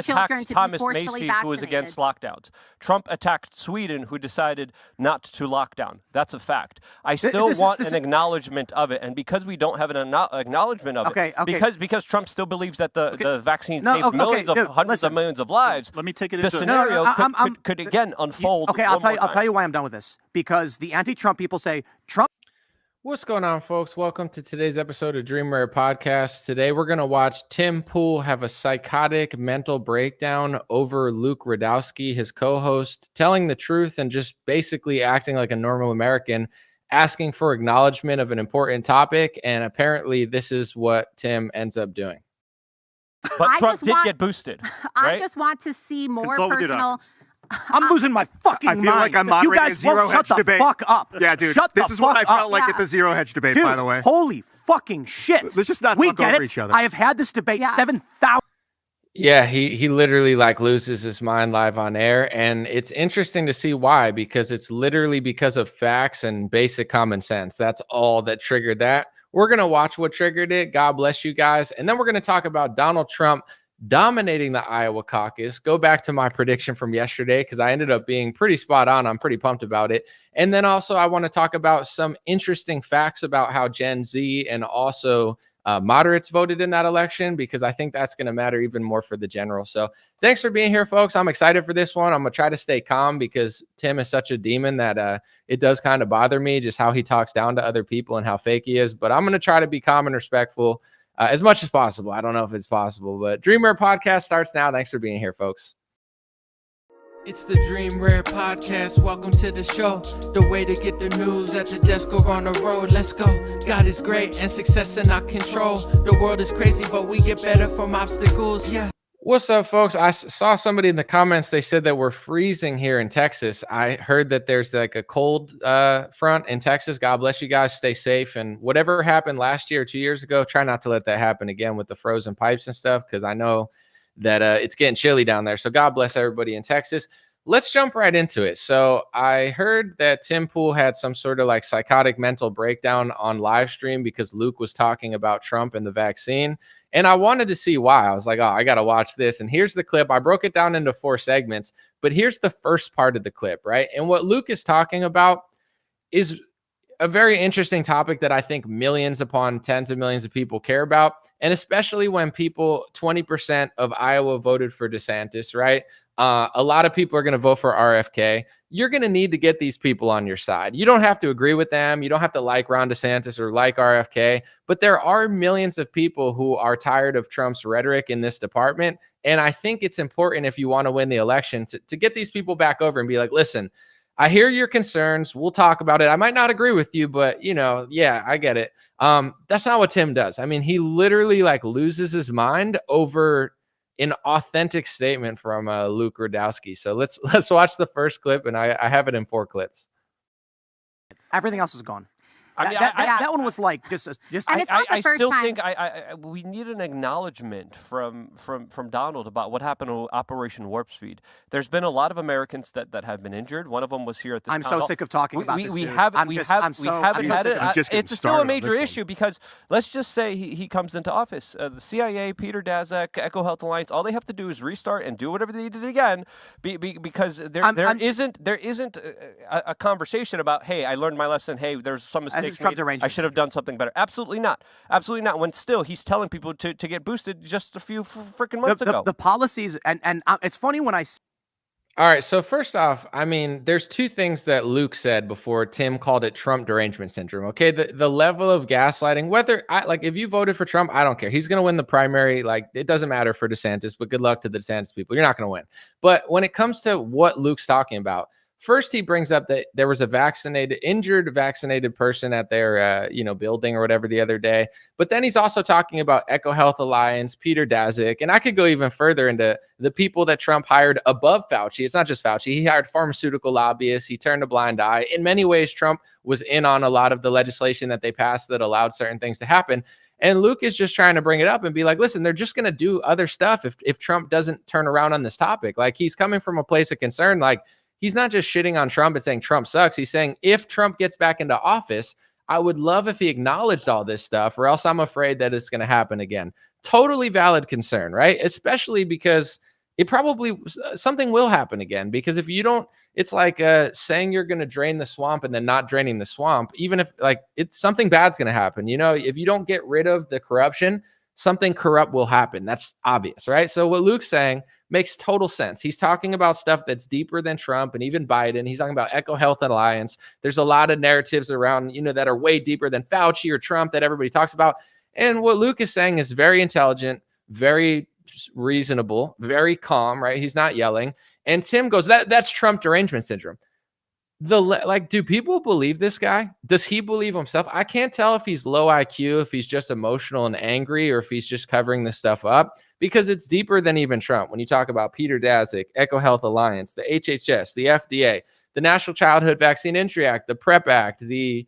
children to be Thomas forcefully Macy, vaccinated. who was against lockdowns. Trump attacked Sweden, who decided not to lock down. That's a fact. I still want an acknowledgement of it, and because we don't have an acknowledgement of it, because Trump still believes that the vaccine saved hundreds of millions of lives. Let me take it. The scenario could again unfold. Okay, I'll tell you why I'm done with this. Because the anti-Trump people say Trump. What's going on, folks? Welcome to today's episode of Dream Rare Podcast. Today, we're going to watch Tim Pool have a psychotic mental breakdown over Luke Rudkowski, his co-host, telling the truth and just basically acting like a normal American, asking for acknowledgement of an important topic. And apparently, this is what Tim ends up doing. But Trump did get boosted. Right? I just want to see more personal. I'm losing my fucking mind. I feel like I'm moderating a zero hedge debate. Shut the fuck up. Yeah, dude. This is what I felt like at the zero hedge debate, dude, by the way. Holy fucking shit. Let's just not talk over each other. I have had this debate 7,000. Yeah, he literally like loses his mind live on air. And it's interesting to see why, because it's literally because of facts and basic common sense. That's all that triggered that. We're going to watch what triggered it. God bless you guys. And then we're going to talk about Donald Trump dominating the Iowa caucus. Go back to my prediction from yesterday because I ended up being pretty spot on. I'm pretty pumped about it. And then also I want to talk about some interesting facts about how Gen Z and also moderates voted in that election, because I think that's going to matter even more for the general. So thanks for being here, folks. I'm excited for this one. I'm going to try to stay calm because Tim is such a demon that it does kind of bother me just how he talks down to other people and how fake he is. But I'm going to try to be calm and respectful as much as possible. I don't know if it's possible, but Dream Rare Podcast starts now. Thanks for being here, folks. It's the Dream Rare Podcast. Welcome to the show. The way to get the news at the desk or on the road. Let's go. God is great and success in our control. The world is crazy, but we get better from obstacles. Yeah. What's up, folks? I saw somebody in the comments. They said that we're freezing here in Texas. I heard that there's like a cold front in Texas. God bless you guys. Stay safe. And whatever happened last year or 2 years ago, try not to let that happen again with the frozen pipes and stuff, because I know that it's getting chilly down there. So God bless everybody in Texas. Let's jump right into it. So I heard that Tim Pool had some sort of like psychotic mental breakdown on live stream because Luke was talking about Trump and the vaccine. And I wanted to see why. I was like, oh, I got to watch this. And here's the clip. I broke it down into 4 segments, but here's the first part of the clip, right? And what Luke is talking about is a very interesting topic that I think millions upon tens of millions of people care about. And especially when people, 20% of Iowa voted for DeSantis, right? A lot of people are going to vote for RFK. You're going to need to get these people on your side. You don't have to agree with them. You don't have to like Ron DeSantis or like RFK, but there are millions of people who are tired of Trump's rhetoric in this department. And I think it's important, if you want to win the election, to get these people back over and be like, listen, I hear your concerns. We'll talk about it. I might not agree with you, but yeah, I get it. That's not what Tim does. I mean, he literally like loses his mind over an authentic statement from Luke Rudkowski. So let's watch the first clip, and I have it in 4 clips. Everything else is gone. I mean, that one was like just. And it's not the first still time. think we need an acknowledgement from Donald about what happened to Operation Warp Speed. There's been a lot of Americans that have been injured. One of them was here at this. I'm so sick of talking about this. We haven't had it. It's still a major issue because let's just say he comes into office. The CIA, Peter Daszak, EcoHealth Alliance, all they have to do is restart and do whatever they did again, because there isn't a conversation about, hey, I learned my lesson. Hey, there's some mistakes. I should have done something better. Absolutely not. Absolutely not. When still he's telling people to get boosted just a few freaking months ago. The policies, and it's funny when I. All right. So first off, I mean, there's 2 things that Luke said before Tim called it Trump derangement syndrome. Okay. The level of gaslighting, if you voted for Trump, I don't care. He's going to win the primary. Like, it doesn't matter for DeSantis, but good luck to the DeSantis people. You're not going to win. But when it comes to what Luke's talking about, first, he brings up that there was a injured vaccinated person at their, building or whatever the other day. But then he's also talking about EcoHealth Alliance, Peter Daszak, and I could go even further into the people that Trump hired above Fauci. It's not just Fauci. He hired pharmaceutical lobbyists. He turned a blind eye. In many ways, Trump was in on a lot of the legislation that they passed that allowed certain things to happen. And Luke is just trying to bring it up and be like, listen, they're just going to do other stuff if Trump doesn't turn around on this topic. Like, he's coming from a place of concern. Like, he's not just shitting on Trump and saying Trump sucks. He's saying if Trump gets back into office, I would love if he acknowledged all this stuff, or else I'm afraid that it's going to happen again. Totally valid concern, right? Especially because it probably something will happen again, because if you don't, it's like saying you're going to drain the swamp and then not draining the swamp. Even if like it's something bad's going to happen, if you don't get rid of the corruption, something corrupt will happen. That's obvious, right? So what Luke's saying makes total sense. He's talking about stuff that's deeper than Trump and even Biden. He's talking about EcoHealth Alliance. There's a lot of narratives around, that are way deeper than Fauci or Trump that everybody talks about. And what Luke is saying is very intelligent, very reasonable, very calm, right? He's not yelling. And Tim goes, that's Trump derangement syndrome. Do people believe this guy? Does he believe himself? I can't tell if he's low IQ, if he's just emotional and angry, or if he's just covering this stuff up, because it's deeper than even Trump. When you talk about Peter Daszak, EcoHealth Alliance, the HHS, the FDA, the National Childhood Vaccine Entry Act, the PrEP Act, the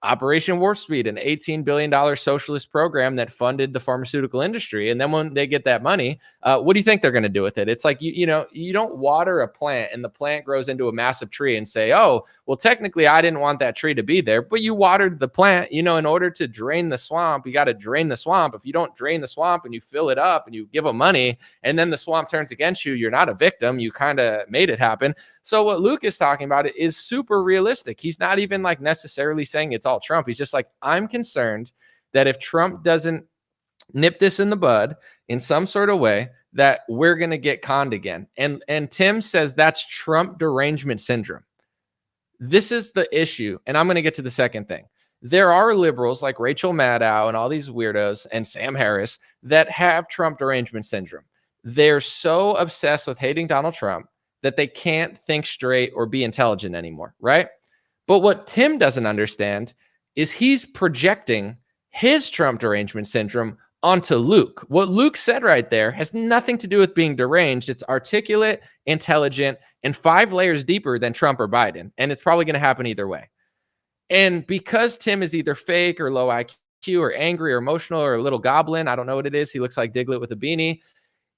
Operation Warp Speed, an $18 billion socialist program that funded the pharmaceutical industry. And then when they get that money, what do you think they're going to do with it? It's like, you don't water a plant and the plant grows into a massive tree and say, oh, well, technically I didn't want that tree to be there, but you watered the plant. In order to drain the swamp, you got to drain the swamp. If you don't drain the swamp and you fill it up and you give them money and then the swamp turns against you, you're not a victim. You kind of made it happen. So what Luke is talking about is super realistic. He's not even like necessarily saying it's all Trump. He's just like, I'm concerned that if Trump doesn't nip this in the bud in some sort of way, that we're going to get conned again. And Tim says that's Trump derangement syndrome. This is the issue. And I'm going to get to the second thing. There are liberals like Rachel Maddow and all these weirdos and Sam Harris that have Trump derangement syndrome. They're so obsessed with hating Donald Trump that they can't think straight or be intelligent anymore, right? But what Tim doesn't understand is he's projecting his Trump derangement syndrome onto Luke. What Luke said right there has nothing to do with being deranged. It's articulate, intelligent, and 5 layers deeper than Trump or Biden. And it's probably going to happen either way. And because Tim is either fake or low IQ or angry or emotional or a little goblin, I don't know what it is. He looks like Diglett with a beanie.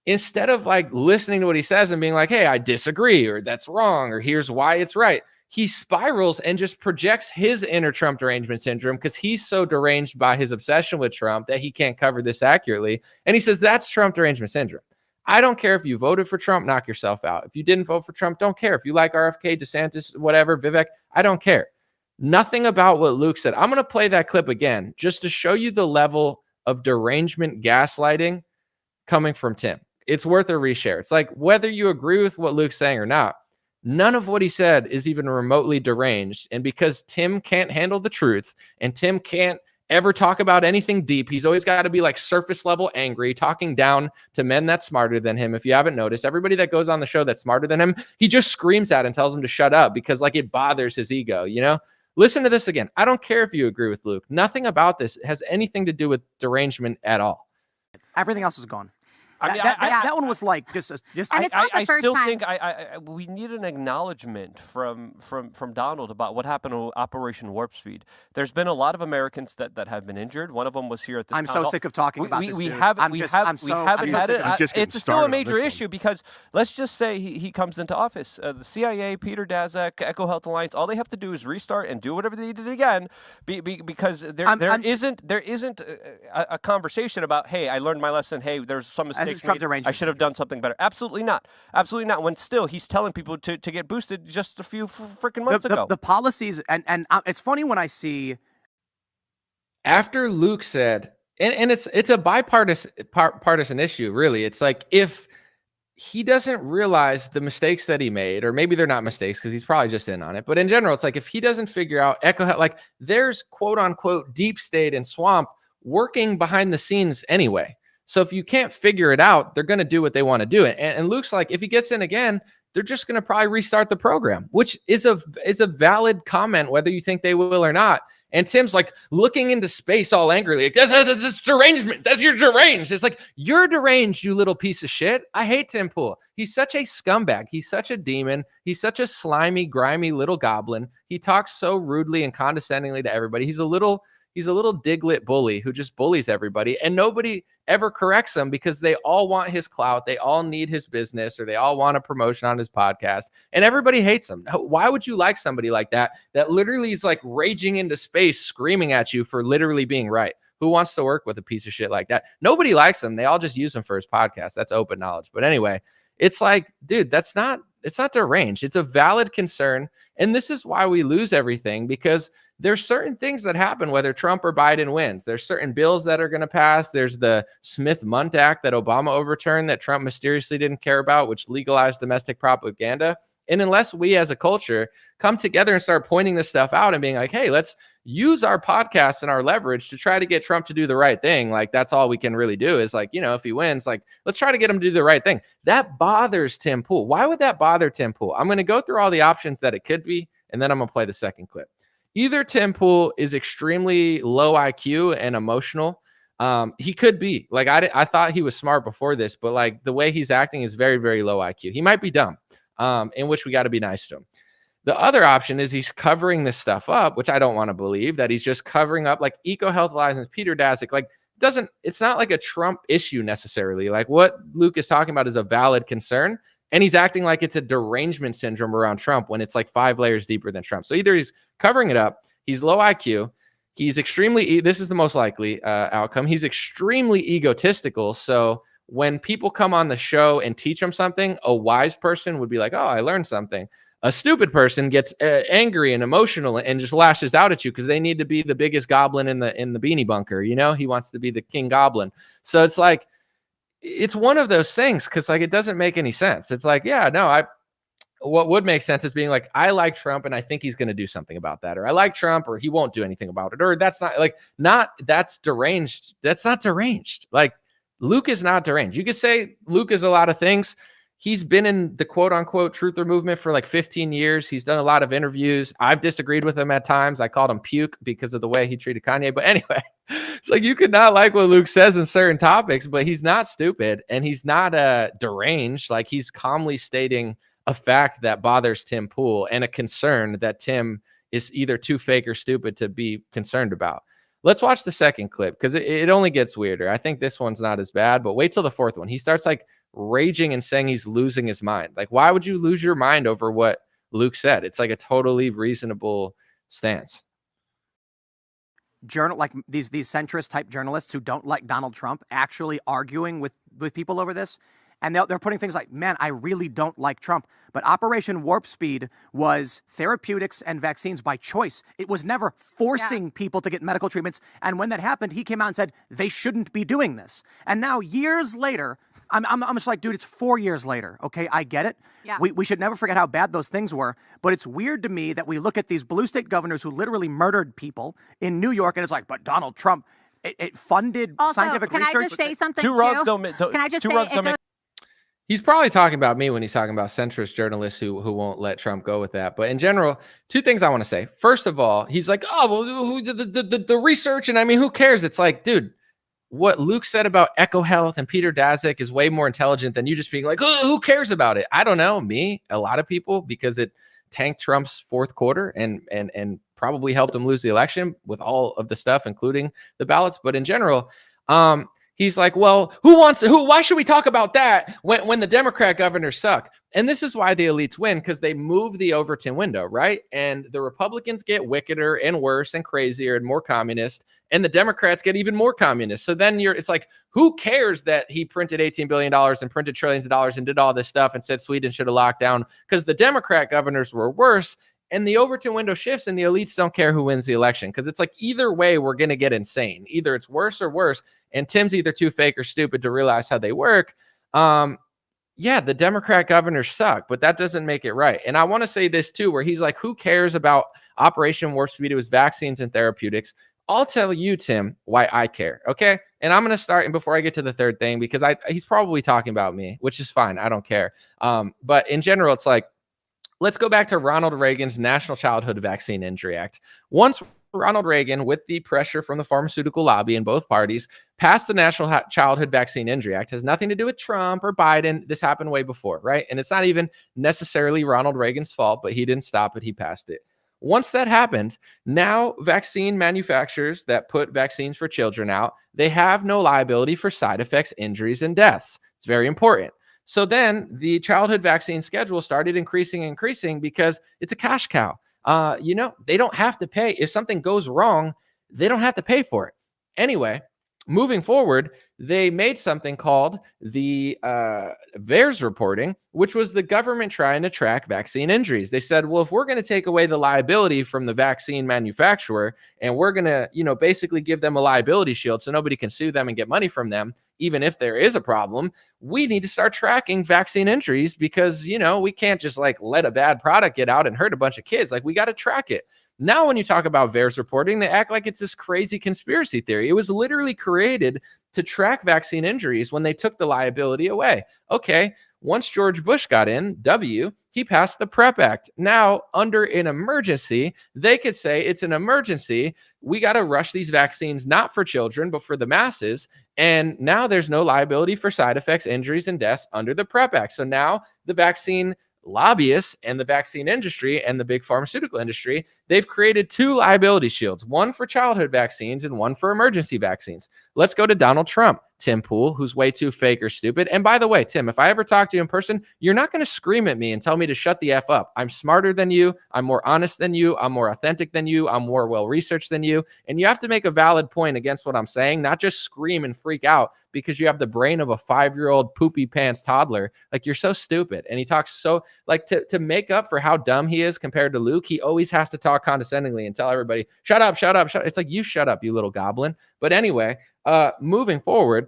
Instead of like listening to what he says and being like, hey, I disagree, or that's wrong, or here's why it's right, he spirals and just projects his inner Trump derangement syndrome because he's so deranged by his obsession with Trump that he can't cover this accurately. And he says, that's Trump derangement syndrome. I don't care if you voted for Trump, knock yourself out. If you didn't vote for Trump, don't care. If you like RFK, DeSantis, whatever, Vivek, I don't care. Nothing about what Luke said. I'm going to play that clip again just to show you the level of derangement gaslighting coming from Tim. It's worth a reshare. It's like whether you agree with what Luke's saying or not, none of what he said is even remotely deranged. And because Tim can't handle the truth and Tim can't ever talk about anything deep, he's always got to be like surface level angry, talking down to men that's smarter than him. If you haven't noticed, everybody that goes on the show that's smarter than him, he just screams at and tells them to shut up because like it bothers his ego, Listen to this again. I don't care if you agree with Luke. Nothing about this has anything to do with derangement at all. Everything else is gone. That one was like just. And it's not the first still time. think we need an acknowledgement from Donald about what happened to Operation Warp Speed. There's been a lot of Americans that have been injured. One of them was here at the. I'm so sick of talking about this. We haven't had it. It's still a major issue because let's just say he comes into office. The CIA, Peter Daszak, EcoHealth Alliance, all they have to do is restart and do whatever they did again, because there isn't a conversation about, hey, I learned my lesson. Hey, there's some mistakes. I should have done something better. Absolutely not. Absolutely not. When still he's telling people to get boosted just a few freaking months ago. The policies, and it's funny when I see. After Luke said, and it's a bipartisan issue, really. It's like if he doesn't realize the mistakes that he made, or maybe they're not mistakes because he's probably just in on it. But in general, it's like if he doesn't figure out like there's quote unquote deep state and swamp working behind the scenes anyway. So if you can't figure it out, they're going to do what they want to do. And Luke's like, if he gets in again, they're just going to probably restart the program, which is a valid comment, whether you think they will or not. And Tim's like looking into space all angrily, like, that's derangement. That's your deranged. It's like, you're deranged, you little piece of shit. I hate Tim Pool. He's such a scumbag. He's such a demon. He's such a slimy, grimy little goblin. He talks so rudely and condescendingly to everybody. He's a little Diglett bully who just bullies everybody, and nobody ever corrects him because they all want his clout. They all need his business, or they all want a promotion on his podcast, and everybody hates him. Why would you like somebody like that literally is like raging into space, screaming at you for literally being right? Who wants to work with a piece of shit like that? Nobody likes him. They all just use him for his podcast. That's open knowledge. But anyway, It's like, dude, it's not deranged. It's a valid concern. And this is why we lose everything, because there's certain things that happen whether Trump or Biden wins. There's certain bills that are going to pass. There's the Smith-Mundt Act that Obama overturned that Trump mysteriously didn't care about, which legalized domestic propaganda. And unless we as a culture come together and start pointing this stuff out and being like, hey, let's use our podcast and our leverage to try to get Trump to do the right thing. Like, that's all we can really do is like, if he wins, like, let's try to get him to do the right thing. That bothers Tim Pool. Why would that bother Tim Pool? I'm going to go through all the options that it could be, and then I'm going to play the second clip. Either Tim Pool is extremely low IQ and emotional. He could be. Like, I thought he was smart before this, but like the way he's acting is very, very low IQ. He might be dumb, in which we got to be nice to him. The other option is he's covering this stuff up, which I don't want to believe, that he's just covering up like EcoHealth Alliance, Peter Daszak, like it's not like a Trump issue necessarily. Like what Luke is talking about is a valid concern. And he's acting like it's a derangement syndrome around Trump when it's like 5 layers deeper than Trump. So either he's covering it up, he's low IQ, he's extremely, this is the most likely outcome, he's extremely egotistical. So when people come on the show and teach him something, a wise person would be like, oh, I learned something. A stupid person gets angry and emotional and just lashes out at you because they need to be the biggest goblin in the beanie bunker. He wants to be the king goblin. So it's like, it's one of those things because like it doesn't make any sense. It's like, yeah, no, what would make sense is being like, I like Trump and I think he's going to do something about that, or I like Trump or he won't do anything about it, or that's deranged. That's not deranged. Like Luke is not deranged. You could say Luke is a lot of things. He's been in the quote unquote truther movement for like 15 years. He's done a lot of interviews. I've disagreed with him at times. I called him puke because of the way he treated Kanye. But anyway, it's like you could not like what Luke says in certain topics, but he's not stupid and he's not deranged. Like he's calmly stating a fact that bothers Tim Pool and a concern that Tim is either too fake or stupid to be concerned about. Let's watch the second clip because it only gets weirder. I think this one's not as bad, but wait till the fourth one. He starts like raging and saying he's losing his mind. Like, why would you lose your mind over what Luke said? It's like a totally reasonable stance. Like these centrist type journalists who don't like Donald Trump actually arguing with people over this. And they're putting things like, man, I really don't like Trump. But Operation Warp Speed was therapeutics and vaccines by choice. It was never forcing people to get medical treatments. And when that happened, he came out and said they shouldn't be doing this. And now years later, I'm just like, dude, it's 4 years later. Okay, I get it. Yeah. We should never forget how bad those things were. But it's weird to me that we look at these blue state governors who literally murdered people in New York, and it's like, but Donald Trump, it funded scientific research. Can I just say something Can I just say He's probably talking about me when he's talking about centrist journalists who won't let Trump go with that. But in general, two things I want to say. First of all, he's like, oh, well, the research, and I mean, who cares? It's like, dude, what Luke said about EcoHealth and Peter Daszak is way more intelligent than you just being like, oh, who cares about it? I don't know, me, a lot of people, because it tanked Trump's fourth quarter and probably helped him lose the election with all of the stuff, including the ballots. But in general, he's like, well, why should we talk about that when the Democrat governors suck? And this is why the elites win, because they move the Overton window, right? And the Republicans get wickeder and worse and crazier and more communist, and the Democrats get even more communist. So then it's like, who cares that he printed $18 billion and printed trillions of dollars and did all this stuff and said Sweden should have locked down because the Democrat governors were worse. And the Overton window shifts and the elites don't care who wins the election because it's like either way, we're going to get insane. Either it's worse or worse. And Tim's either too fake or stupid to realize how they work. Yeah, the Democrat governors suck, but that doesn't make it right. And I want to say this too, where he's like, who cares about Operation Warp Speed? It was vaccines and therapeutics. I'll tell you, Tim, why I care. Okay. And I'm going to start, and before I get to the third thing, because he's probably talking about me, which is fine. I don't care. But in general, it's like, let's go back to Ronald Reagan's National Childhood Vaccine Injury Act. Once Ronald Reagan, with the pressure from the pharmaceutical lobby in both parties, passed the National Childhood Vaccine Injury Act. It has nothing to do with Trump or Biden. This happened way before, right? And it's not even necessarily Ronald Reagan's fault, but he didn't stop it. He passed it. Once that happened, now vaccine manufacturers that put vaccines for children out, they have no liability for side effects, injuries, and deaths. It's very important. So then the childhood vaccine schedule started increasing because it's a cash cow. They don't have to pay. If something goes wrong, they don't have to pay for it. Anyway, moving forward, they made something called the VAERS reporting, which was the government trying to track vaccine injuries. They said, well, if we're going to take away the liability from the vaccine manufacturer and we're going to, basically give them a liability shield so nobody can sue them and get money from them, even if there is a problem, we need to start tracking vaccine injuries because, we can't just let a bad product get out and hurt a bunch of kids. We got to track it. Now, when you talk about VAERS reporting, they act like it's this crazy conspiracy theory. It was literally created to track vaccine injuries when they took the liability away. Okay, once George Bush got in, he passed the PrEP Act. Now, under an emergency, they could say it's an emergency. We got to rush these vaccines, not for children, but for the masses. And now there's no liability for side effects, injuries, and deaths under the PrEP Act. So now the vaccine lobbyists and the vaccine industry and the big pharmaceutical industry, they've created two liability shields, one for childhood vaccines and one for emergency vaccines. Let's go to Donald Trump, Tim Pool, who's way too fake or stupid. And by the way, Tim, if I ever talk to you in person, you're not going to scream at me and tell me to shut the F up. I'm smarter than you. I'm more honest than you. I'm more authentic than you. I'm more well-researched than you. And you have to make a valid point against what I'm saying, not just scream and freak out because you have the brain of a 5-year-old poopy pants toddler. You're so stupid. And he talks so to make up for how dumb he is compared to Luke, he always has to talk condescendingly and tell everybody, shut up, shut up, shut up. It's you shut up, you little goblin. But anyway, moving forward,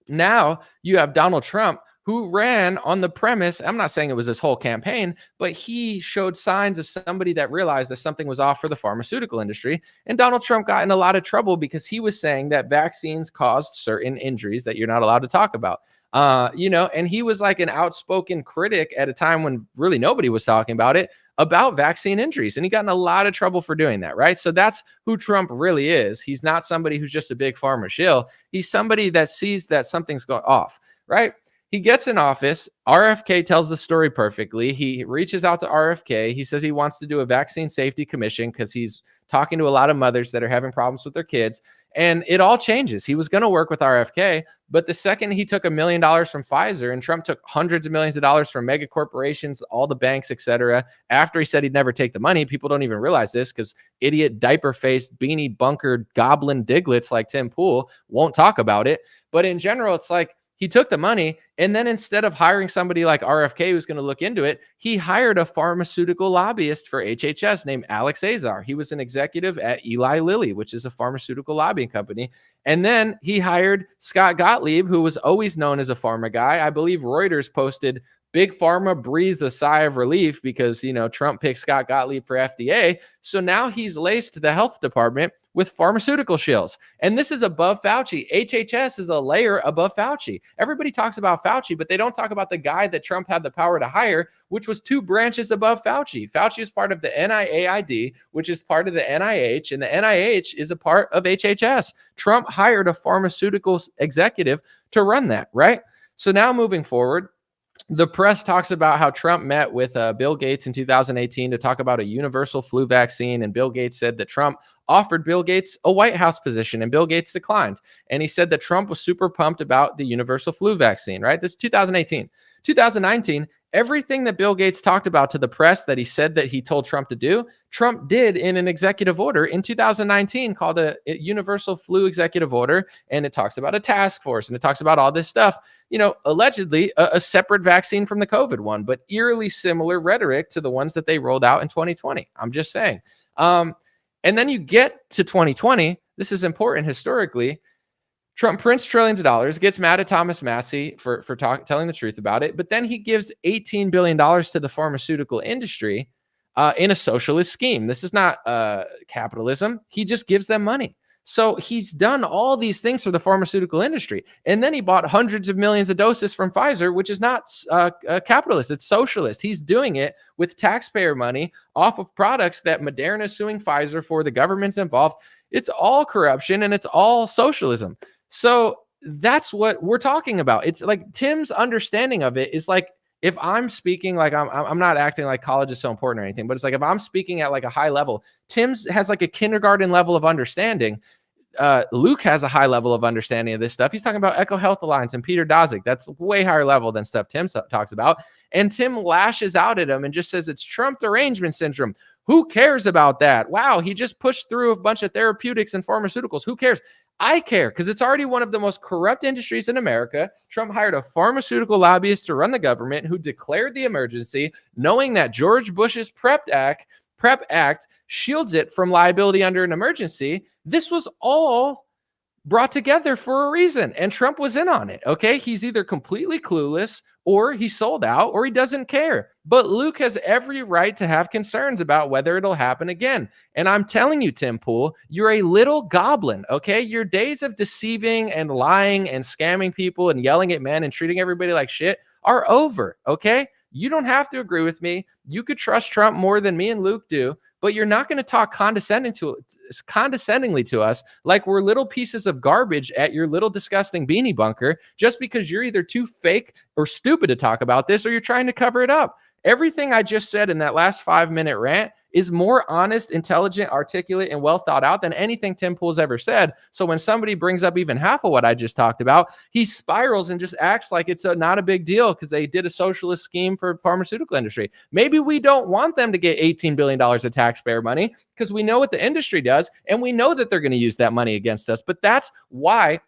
now you have Donald Trump who ran on the premise, I'm not saying it was this whole campaign, but he showed signs of somebody that realized that something was off for the pharmaceutical industry. And Donald Trump got in a lot of trouble because he was saying that vaccines caused certain injuries that you're not allowed to talk about. And he was an outspoken critic at a time when really nobody was talking about it, about vaccine injuries. And he got in a lot of trouble for doing that, right? So that's who Trump really is. He's not somebody who's just a big pharma shill. He's somebody that sees that something's going off, right? He gets in office. RFK tells the story perfectly. He reaches out to RFK. He says he wants to do a vaccine safety commission because he's talking to a lot of mothers that are having problems with their kids. And it all changes. He was going to work with RFK, but the second he took $1 million from Pfizer and Trump took hundreds of millions of dollars from mega corporations, all the banks, etc., after he said he'd never take the money, people don't even realize this because idiot, diaper-faced, beanie-bunkered goblin diglets like Tim Pool won't talk about it. But in general, it's he took the money, and then instead of hiring somebody like RFK who's going to look into it, he hired a pharmaceutical lobbyist for HHS named Alex Azar. He was an executive at Eli Lilly, which is a pharmaceutical lobbying company. And then he hired Scott Gottlieb, who was always known as a pharma guy. I believe Reuters posted, Big Pharma breathes a sigh of relief because, Trump picked Scott Gottlieb for FDA. So now he's laced the health department with pharmaceutical shills. And this is above Fauci. HHS is a layer above Fauci. Everybody talks about Fauci, but they don't talk about the guy that Trump had the power to hire, which was 2 branches above Fauci. Fauci is part of the NIAID, which is part of the NIH, and the NIH is a part of HHS. Trump hired a pharmaceuticals executive to run that, right? So now moving forward, the press talks about how Trump met with Bill Gates in 2018 to talk about a universal flu vaccine. And Bill Gates said that Trump offered Bill Gates a White House position and Bill Gates declined. And he said that Trump was super pumped about the universal flu vaccine, right? This is 2018. 2019, everything that Bill Gates talked about to the press that he said that he told Trump to do, Trump did in an executive order in 2019 called a universal flu executive order. And it talks about a task force and it talks about all this stuff, allegedly a separate vaccine from the COVID one, but eerily similar rhetoric to the ones that they rolled out in 2020. I'm just saying. And then you get to 2020. This is important historically. Trump prints trillions of dollars, gets mad at Thomas Massie for telling the truth about it, but then he gives $18 billion to the pharmaceutical industry in a socialist scheme. This is not capitalism. He just gives them money. So he's done all these things for the pharmaceutical industry. And then he bought hundreds of millions of doses from Pfizer, which is not capitalist. It's socialist. He's doing it with taxpayer money off of products that Moderna is suing Pfizer for. The government's involved. It's all corruption and it's all socialism. So that's what we're talking about. It's Tim's understanding of it is if I'm speaking, I'm not acting like college is so important or anything, but it's if I'm speaking at a high level, Tim's has a kindergarten level of understanding. Luke has a high level of understanding of this stuff. He's talking about Echo Health Alliance and Peter Daszak. That's way higher level than stuff Tim talks about. And Tim lashes out at him and just says it's Trump derangement syndrome. Who cares about that? Wow, he just pushed through a bunch of therapeutics and pharmaceuticals. Who cares? I care because it's already one of the most corrupt industries in America. Trump hired a pharmaceutical lobbyist to run the government who declared the emergency, knowing that George Bush's PrEP Act shields it from liability under an emergency. This was all brought together for a reason, and Trump was in on it, okay? He's either completely clueless or he sold out or he doesn't care. But Luke has every right to have concerns about whether it'll happen again. And I'm telling you, Tim Pool, you're a little goblin, okay? Your days of deceiving and lying and scamming people and yelling at men and treating everybody like shit are over, okay? You don't have to agree with me. You could trust Trump more than me and Luke do, but you're not going to talk condescendingly to us like we're little pieces of garbage at your little disgusting beanie bunker just because you're either too fake or stupid to talk about this or you're trying to cover it up. Everything I just said in that last 5-minute rant is more honest, intelligent, articulate, and well thought out than anything Tim Pool's ever said. So when somebody brings up even half of what I just talked about, he spirals and just acts like it's not a big deal because they did a socialist scheme for the pharmaceutical industry. Maybe we don't want them to get $18 billion of taxpayer money because we know what the industry does, and we know that they're going to use that money against us. But that's why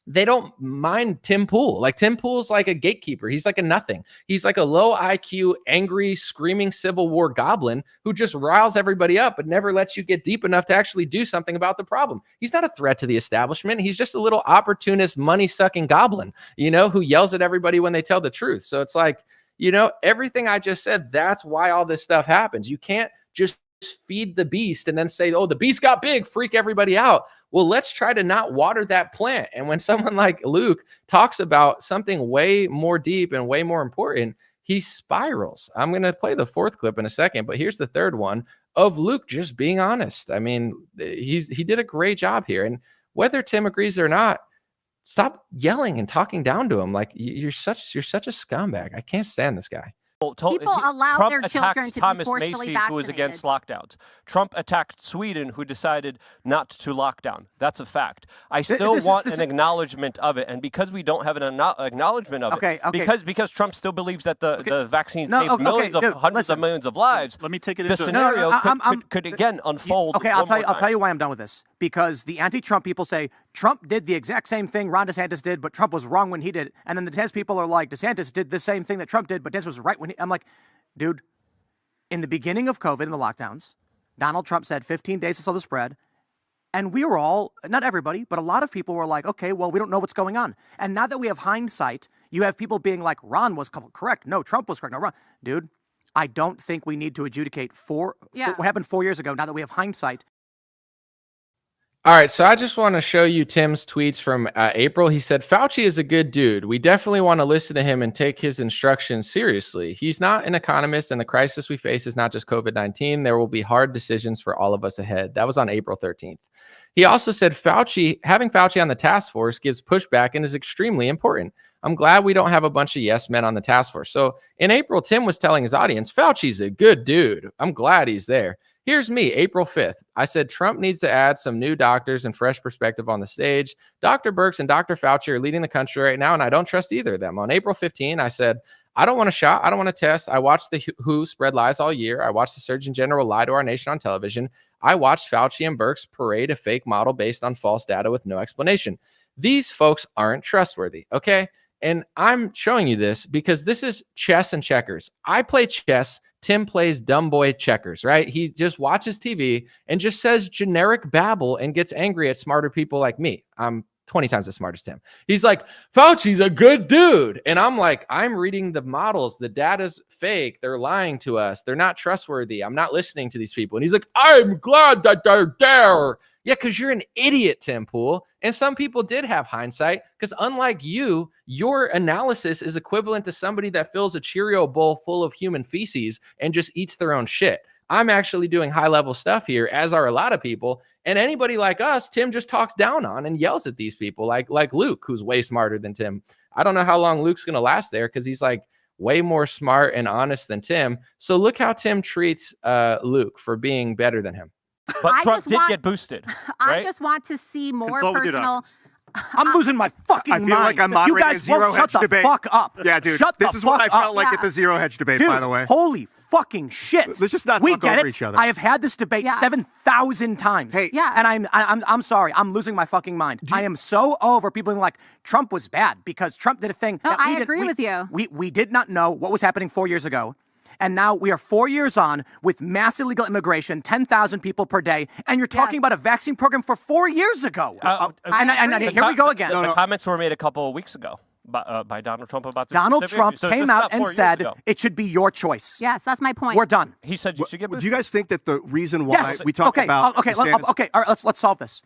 they don't mind Tim Pool. Like Tim Pool's like a gatekeeper. He's like a nothing. He's like a low IQ, angry, screaming Civil War goblin who just riles everybody up, but never lets you get deep enough to actually do something about the problem. He's not a threat to the establishment. He's just a little opportunist, money-sucking goblin, who yells at everybody when they tell the truth. So it's like, everything I just said, that's why all this stuff happens. You can't just feed the beast and then say, oh, the beast got big, freak everybody out. Well, let's try to not water that plant. And when someone like Luke talks about something way more deep and way more important, he spirals. I'm going to play the fourth clip in a second, but here's the third one of Luke just being honest. I mean, he did a great job here. And whether Tim agrees or not, stop yelling and talking down to him. Like you're such a scumbag. I can't stand this guy. People allow Trump their children to Thomas be forcefully Macy, vaccinated. who was against lockdowns. Trump attacked Sweden, who decided not to lock down. That's a fact. I still want an acknowledgement of it, and because we don't have an acknowledgement of it, because Trump still believes that the vaccine saved hundreds of millions of lives. Let me take it. The scenario could again unfold. Okay, I'll tell you why I'm done with this. Because the anti-Trump people say Trump did the exact same thing Ron DeSantis did, but Trump was wrong when he did it. And then the DeSantis people are like, DeSantis did the same thing that Trump did, but DeSantis was right when I'm like, dude, in the beginning of COVID and the lockdowns, Donald Trump said 15 days to slow the spread. And we were all, not everybody, but a lot of people were like, okay, well, we don't know what's going on. And now that we have hindsight, you have people being like, Ron was correct. No, Trump was correct. No, Ron. Dude, I don't think we need to adjudicate what happened 4 years ago now that we have hindsight. All right, so I just want to show you Tim's tweets from April. He said, Fauci is a good dude. We definitely want to listen to him and take his instructions seriously. He's not an economist, and the crisis we face is not just COVID-19. There will be hard decisions for all of us ahead. That was on April 13th. He also said, having Fauci on the task force gives pushback and is extremely important. I'm glad we don't have a bunch of yes men on the task force. So in April, Tim was telling his audience, Fauci's a good dude. I'm glad he's there. Here's me, April 5th. I said Trump needs to add some new doctors and fresh perspective on the stage. Dr. Birx and Dr. Fauci are leading the country right now, and I don't trust either of them. On April 15, I said, I don't want to shot. I don't want to test. I watched the WHO spread lies all year. I watched the Surgeon General lie to our nation on television. I watched Fauci and Birx parade a fake model based on false data with no explanation. These folks aren't trustworthy, okay? And I'm showing you this because this is chess and checkers. I play chess. Tim plays dumb boy checkers, right? He just watches TV and just says generic babble and gets angry at smarter people like me. I'm 20 times as smart as Tim. He's like, Fauci's a good dude. And I'm like, I'm reading the models. The data's fake. They're lying to us. They're not trustworthy. I'm not listening to these people. And he's like, I'm glad that they're there. Yeah, because you're an idiot, Tim Pool. And some people did have hindsight because unlike you, your analysis is equivalent to somebody that fills a Cheerio bowl full of human feces and just eats their own shit. I'm actually doing high-level stuff here, as are a lot of people. And anybody like us, Tim just talks down on and yells at these people like Luke, who's way smarter than Tim. I don't know how long Luke's going to last there because he's like way more smart and honest than Tim. So look how Tim treats Luke for being better than him. But Trump did get boosted. Right? I just want to see more personal. I'm losing my fucking mind. I feel like I'm moderating you guys a zero won't shut hedge the debate. fuck up. Yeah, dude. Shut this the is what I fuck felt like at the zero hedge debate, Dude, by the way. Holy fucking shit. Let's just not we talk get over it. each other. I have had this debate 7,000 times. Hey, and I'm sorry. I'm losing my fucking mind. I am so over people being like, Trump was bad because Trump did a thing. No, that I agree with you. We did not know what was happening 4 years ago. And now we are 4 years on with mass illegal immigration, 10,000 people per day, and you're talking about a vaccine program for 4 years ago. And here we go again. The comments were made a couple of weeks ago by Donald Trump about this. Donald Trump came out and said it should be your choice. Yes, that's my point. We're done. He said you should get. Do you guys think that the reason why we talk okay, about okay, all right, let's solve this.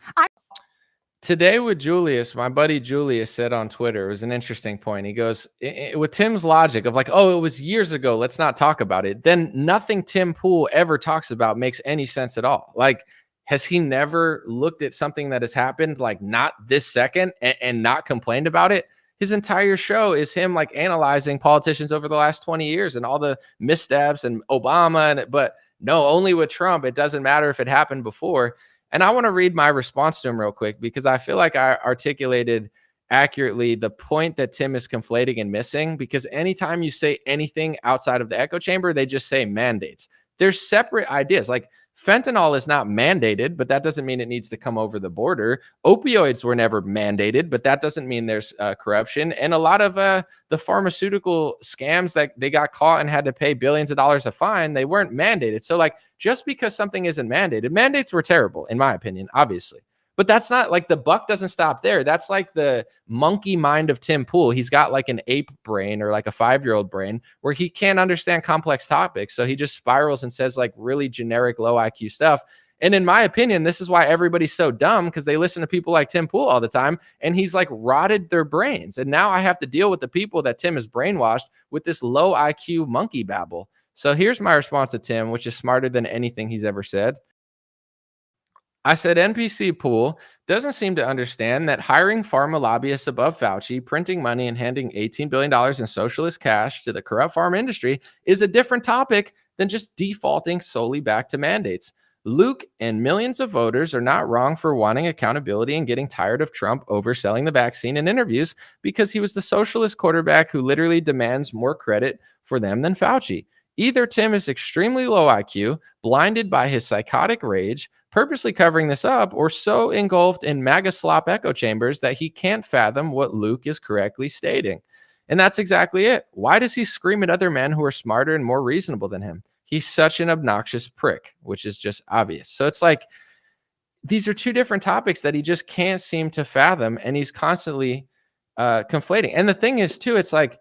Today with Julius, my buddy Julius said on Twitter, it was an interesting point. He goes, with Tim's logic of like, oh, it was years ago, let's not talk about it. Then nothing Tim Pool ever talks about makes any sense at all. Like, has he never looked at something that has happened, like not this second, and not complained about it? His entire show is him like analyzing politicians over the last 20 years and all the missteps and Obama. But no, only with Trump, it doesn't matter if it happened before. And I want to read my response to him real quick because I feel like I articulated accurately the point that Tim is conflating and missing, because anytime you say anything outside of the echo chamber, they just say mandates. There's separate ideas. Like fentanyl is not mandated, but that doesn't mean it needs to come over the border. Opioids were never mandated, but that doesn't mean there's corruption. And a lot of the pharmaceutical scams that they got caught and had to pay billions of dollars a fine, they weren't mandated. So like just because something isn't mandated, mandates were terrible, in my opinion, obviously. But that's not like the buck doesn't stop there. That's like the monkey mind of Tim Pool. He's got like an ape brain or like a 5-year-old brain where he can't understand complex topics. So he just spirals and says like really generic low IQ stuff. And in my opinion, this is why everybody's so dumb, because they listen to people like Tim Pool all the time and he's like rotted their brains. And now I have to deal with the people that Tim has brainwashed with this low IQ monkey babble. So here's my response to Tim, which is smarter than anything he's ever said. I said NPC Pool doesn't seem to understand that hiring pharma lobbyists above Fauci, printing money and handing $18 billion in socialist cash to the corrupt pharma industry is a different topic than just defaulting solely back to mandates. Luke and millions of voters are not wrong for wanting accountability and getting tired of Trump overselling the vaccine in interviews because he was the socialist quarterback who literally demands more credit for them than Fauci. Either Tim is extremely low IQ, blinded by his psychotic rage, purposely covering this up, or so engulfed in MAGA slop echo chambers that he can't fathom what Luke is correctly stating. And that's exactly it. Why does he scream at other men who are smarter and more reasonable than him? He's such an obnoxious prick, which is just obvious. So it's like, these are two different topics that he just can't seem to fathom, and he's constantly conflating. And the thing is, too, it's like,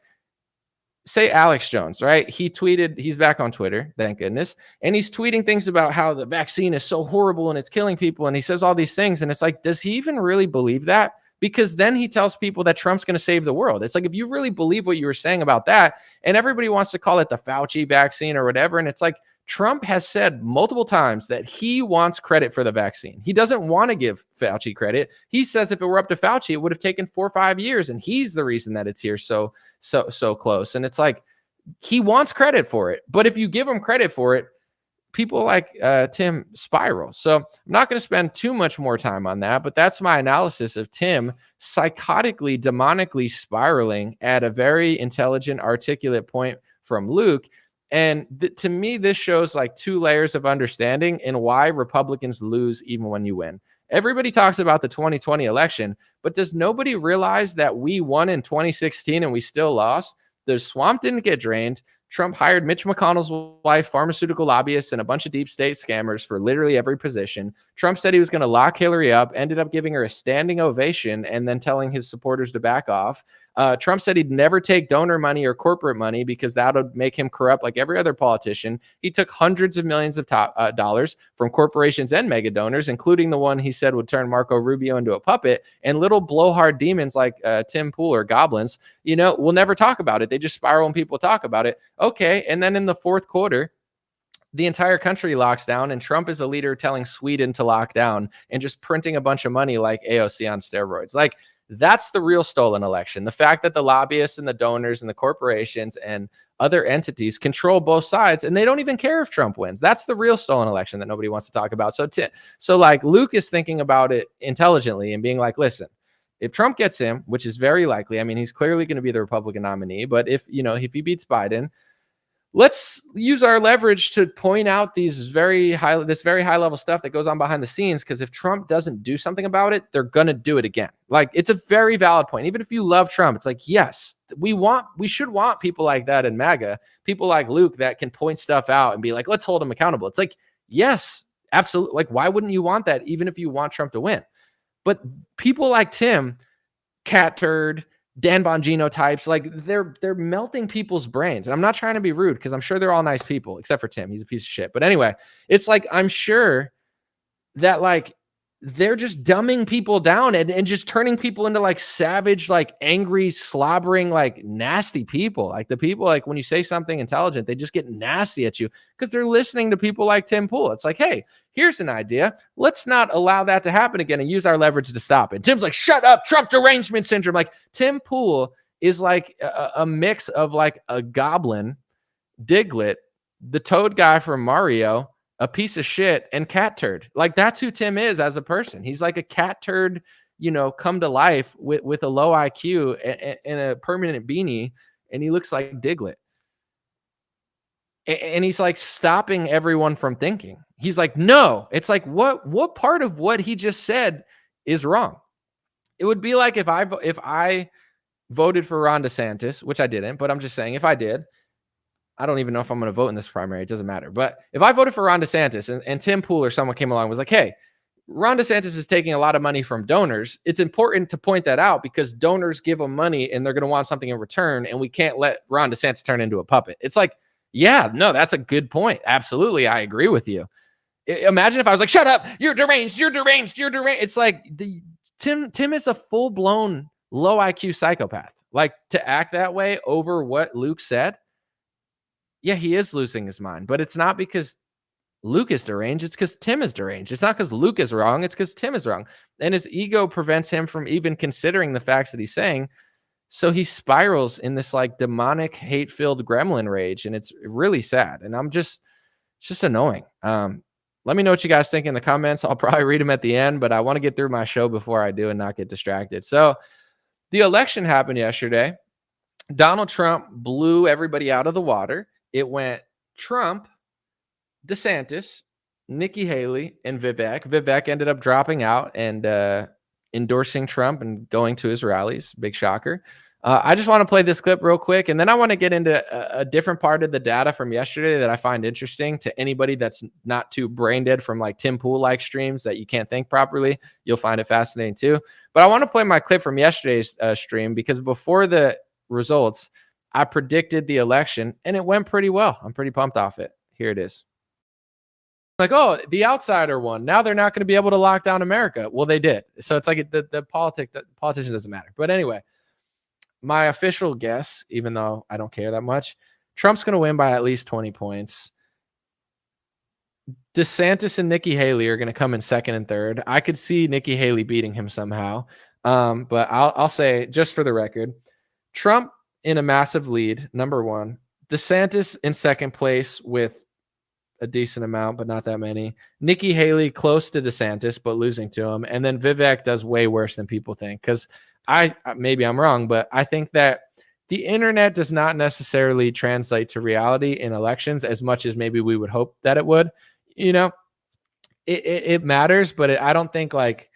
say Alex Jones, right? He tweeted, he's back on Twitter, thank goodness. And he's tweeting things about how the vaccine is so horrible and it's killing people. And he says all these things. And it's like, does he even really believe that? Because then he tells people that Trump's going to save the world. It's like, if you really believe what you were saying about that, and everybody wants to call it the Fauci vaccine or whatever. And it's like, Trump has said multiple times that he wants credit for the vaccine. He doesn't want to give Fauci credit. He says if it were up to Fauci, it would have taken 4 or 5 years, and he's the reason that it's here so close. And it's like, he wants credit for it. But if you give him credit for it, people like Tim spiral. So I'm not going to spend too much more time on that, but that's my analysis of Tim psychotically, demonically spiraling at a very intelligent, articulate point from Luke. And to me, this shows like 2 layers of understanding and why Republicans lose even when you win. Everybody talks about the 2020 election, but does nobody realize that we won in 2016 and we still lost? The swamp didn't get drained. Trump hired Mitch McConnell's wife, pharmaceutical lobbyists, and a bunch of deep state scammers for literally every position. Trump said he was going to lock Hillary up, ended up giving her a standing ovation and then telling his supporters to back off. Trump said he'd never take donor money or corporate money because that would make him corrupt like every other politician. He took hundreds of millions of dollars from corporations and mega donors, including the one he said would turn Marco Rubio into a puppet. And little blowhard demons like Tim Pool or goblins, will never talk about it. They just spiral when people talk about it. Okay. And then in the fourth quarter, the entire country locks down, and Trump is a leader telling Sweden to lock down and just printing a bunch of money like AOC on steroids. Like, that's the real stolen election. The fact that the lobbyists and the donors and the corporations and other entities control both sides, and they don't even care if Trump wins. That's the real stolen election that nobody wants to talk about. So like Luke is thinking about it intelligently and being like, listen, If Trump gets him, which is very likely, I mean, he's clearly going to be the Republican nominee, but if he beats Biden, let's use our leverage to point out this very high level stuff that goes on behind the scenes. Because if Trump doesn't do something about it, they're going to do it again. Like, it's a very valid point. Even if you love Trump, it's like, yes, we should want people like that in MAGA, people like Luke that can point stuff out and be like, let's hold him accountable. It's like, yes, absolutely. Like, why wouldn't you want that even if you want Trump to win? But people like Tim, Cat Turd, Dan Bongino types, like they're melting people's brains. And I'm not trying to be rude because I'm sure they're all nice people, except for Tim. He's a piece of shit. But anyway, it's like, I'm sure that like they're just dumbing people down and just turning people into like savage, like angry, slobbering, like nasty people. Like the people, like when you say something intelligent, they just get nasty at you because they're listening to people like Tim Pool. It's like, hey, here's an idea. Let's not allow that to happen again and use our leverage to stop it. Tim's like, shut up, Trump derangement syndrome. Like Tim Pool is like a mix of like a goblin, Diglett, the toad guy from Mario, a piece of shit, and Cat Turd. Like that's who Tim is as a person. He's like a cat turd, come to life with a low IQ and a permanent beanie, and he looks like Diglett. And he's like stopping everyone from thinking. He's like, no. It's like, what part of what he just said is wrong? It would be like if I voted for Ron DeSantis, which I didn't, but I'm just saying if I did, I don't even know if I'm going to vote in this primary. It doesn't matter. But if I voted for Ron DeSantis and Tim Pool or someone came along and was like, hey, Ron DeSantis is taking a lot of money from donors. It's important to point that out because donors give them money and they're going to want something in return. And we can't let Ron DeSantis turn into a puppet. It's like, yeah, no, that's a good point. Absolutely. I agree with you. Imagine if I was like, shut up. You're deranged. You're deranged. You're deranged. It's like Tim is a full blown low IQ psychopath. Like to act that way over what Luke said. Yeah, he is losing his mind, but it's not because Luke is deranged. It's because Tim is deranged. It's not because Luke is wrong. It's because Tim is wrong. And his ego prevents him from even considering the facts that he's saying. So he spirals in this like demonic, hate-filled gremlin rage. And it's really sad. And it's just annoying. Let me know what you guys think in the comments. I'll probably read them at the end, but I want to get through my show before I do and not get distracted. So the election happened yesterday. Donald Trump blew everybody out of the water. It went Trump, DeSantis, Nikki Haley, and Vivek. Vivek ended up dropping out and endorsing Trump and going to his rallies. Big shocker. I just want to play this clip real quick, and then I want to get into a different part of the data from yesterday that I find interesting to anybody that's not too brain dead from like Tim Pool-like streams that you can't think properly. You'll find it fascinating too. But I want to play my clip from yesterday's stream because before the results, I predicted the election, and it went pretty well. I'm pretty pumped off it. Here it is. Like, oh, the outsider won. Now they're not going to be able to lock down America. Well, they did. So it's like the politician doesn't matter. But anyway, my official guess, even though I don't care that much, Trump's going to win by at least 20 points. DeSantis and Nikki Haley are going to come in second and third. I could see Nikki Haley beating him somehow. But I'll say, just for the record, Trump in a massive lead, number one. DeSantis in second place with a decent amount, but not that many. Nikki Haley close to DeSantis, but losing to him. And then Vivek does way worse than people think. Because maybe I'm wrong, but I think that the internet does not necessarily translate to reality in elections as much as maybe we would hope that it would. It matters, but I don't think like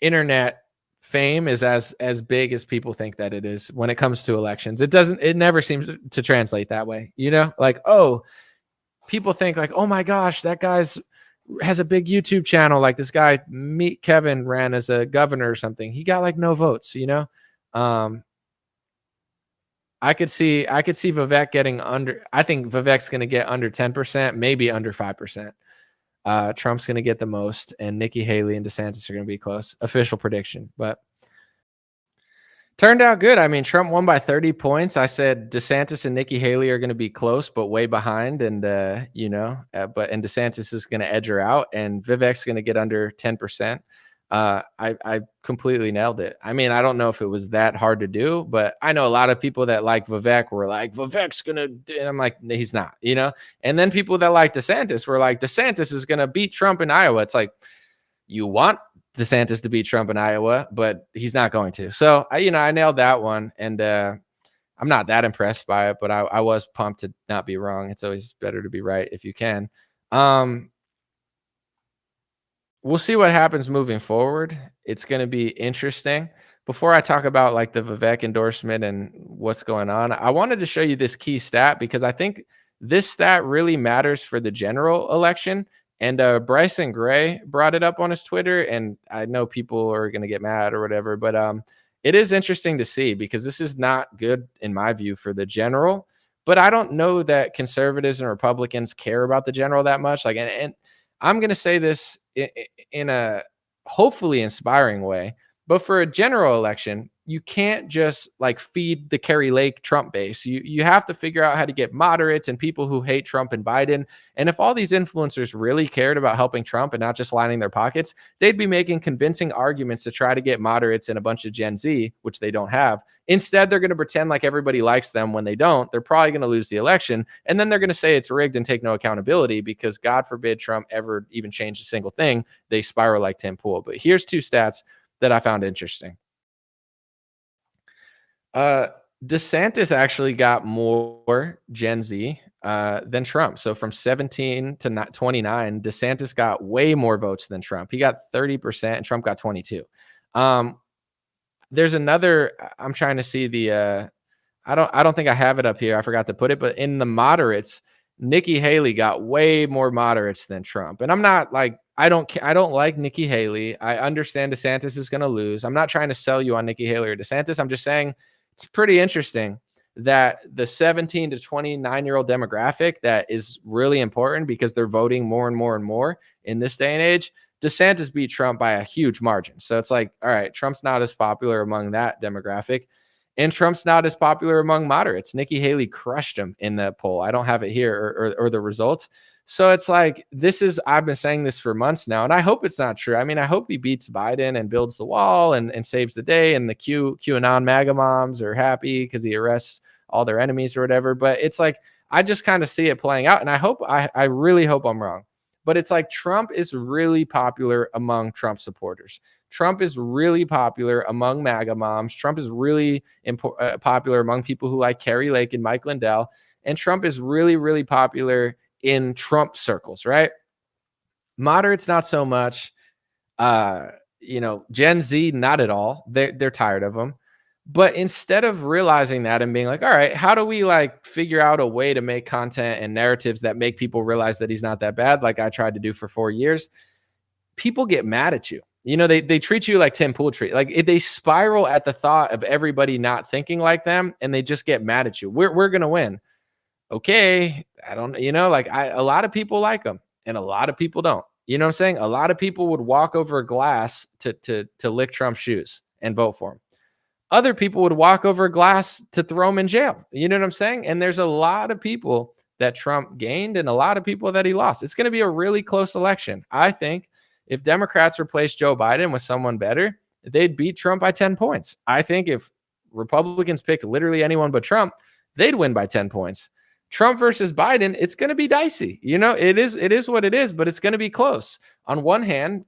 internet fame is as big as people think that it is when it comes to elections. It never seems to translate that way. Like, oh, people think like, oh my gosh, that guy's has a big YouTube channel. Like this guy, Meet Kevin, ran as a governor or something. He got like no votes, I could see Vivek getting under. I think Vivek's going to get under 10%, maybe under 5%. Trump's going to get the most, and Nikki Haley and DeSantis are going to be close. Official prediction, but turned out good. I mean, Trump won by 30 points. I said DeSantis and Nikki Haley are going to be close, but way behind. And, and DeSantis is going to edge her out, and Vivek's going to get under 10%. I completely nailed it. I mean, I don't know if it was that hard to do, but I know a lot of people that like Vivek were like, Vivek's going to, and I'm like, he's not, and then people that like DeSantis were like, DeSantis is going to beat Trump in Iowa. It's like, you want DeSantis to beat Trump in Iowa, but he's not going to. So I nailed that one, and I'm not that impressed by it, but I was pumped to not be wrong. It's always better to be right if you can. We'll see what happens moving forward. It's going to be interesting. Before I talk about like the Vivek endorsement and what's going on, I wanted to show you this key stat because I think this stat really matters for the general election. And Bryson Gray brought it up on his Twitter, and I know people are going to get mad or whatever, but it is interesting to see because this is not good in my view for the general. But I don't know that conservatives and Republicans care about the general that much. Like, and I'm going to say this in a hopefully inspiring way, but for a general election, you can't just like feed the Kerry Lake Trump base. You have to figure out how to get moderates and people who hate Trump and Biden. And if all these influencers really cared about helping Trump and not just lining their pockets, they'd be making convincing arguments to try to get moderates and a bunch of Gen Z, which they don't have. Instead, they're going to pretend like everybody likes them when they don't. They're probably going to lose the election. And then they're going to say it's rigged and take no accountability because God forbid Trump ever even changed a single thing. They spiral like Tim Pool. But here's two stats that I found interesting. DeSantis actually got more Gen Z than Trump. So from 17 to 29, DeSantis got way more votes than Trump. He got 30% and Trump got 22. There's another, I'm trying to see the, I don't think I have it up here. I forgot to put it, but in the moderates, Nikki Haley got way more moderates than Trump. And I'm not like, I don't like Nikki Haley. I understand DeSantis is going to lose. I'm not trying to sell you on Nikki Haley or DeSantis. I'm just saying it's pretty interesting that the 17 to 29-year-old demographic that is really important because they're voting more and more and more in this day and age. DeSantis beat Trump by a huge margin. So it's like, all right, Trump's not as popular among that demographic. And Trump's not as popular among moderates. Nikki Haley crushed him in the poll. I don't have it here or the results. So it's like, I've been saying this for months now, and I hope it's not true. I mean, I hope he beats Biden and builds the wall and saves the day, and the QAnon MAGA moms are happy because he arrests all their enemies or whatever. But it's like, I just kind of see it playing out, and I really hope I'm wrong. But it's like Trump is really popular among Trump supporters. Trump is really popular among MAGA moms. Trump is really popular among people who like Kerry Lake and Mike Lindell. And Trump is really, really popular in Trump circles, right? Moderates, not so much. Gen Z, not at all. They're tired of him. But instead of realizing that and being like, all right, how do we like figure out a way to make content and narratives that make people realize that he's not that bad, like I tried to do for 4 years, people get mad at you. They treat you like Tim Pool treat. Like they spiral at the thought of everybody not thinking like them, and they just get mad at you. We're gonna win. Okay, I don't. A lot of people like him, and a lot of people don't. You know what I'm saying? A lot of people would walk over a glass to lick Trump's shoes and vote for him. Other people would walk over a glass to throw him in jail. You know what I'm saying? And there's a lot of people that Trump gained and a lot of people that he lost. It's going to be a really close election. I think if Democrats replace Joe Biden with someone better, they'd beat Trump by 10 points. I think if Republicans picked literally anyone but Trump, they'd win by 10 points. Trump versus Biden, it's going to be dicey. It is what it is, but it's going to be close. On one hand,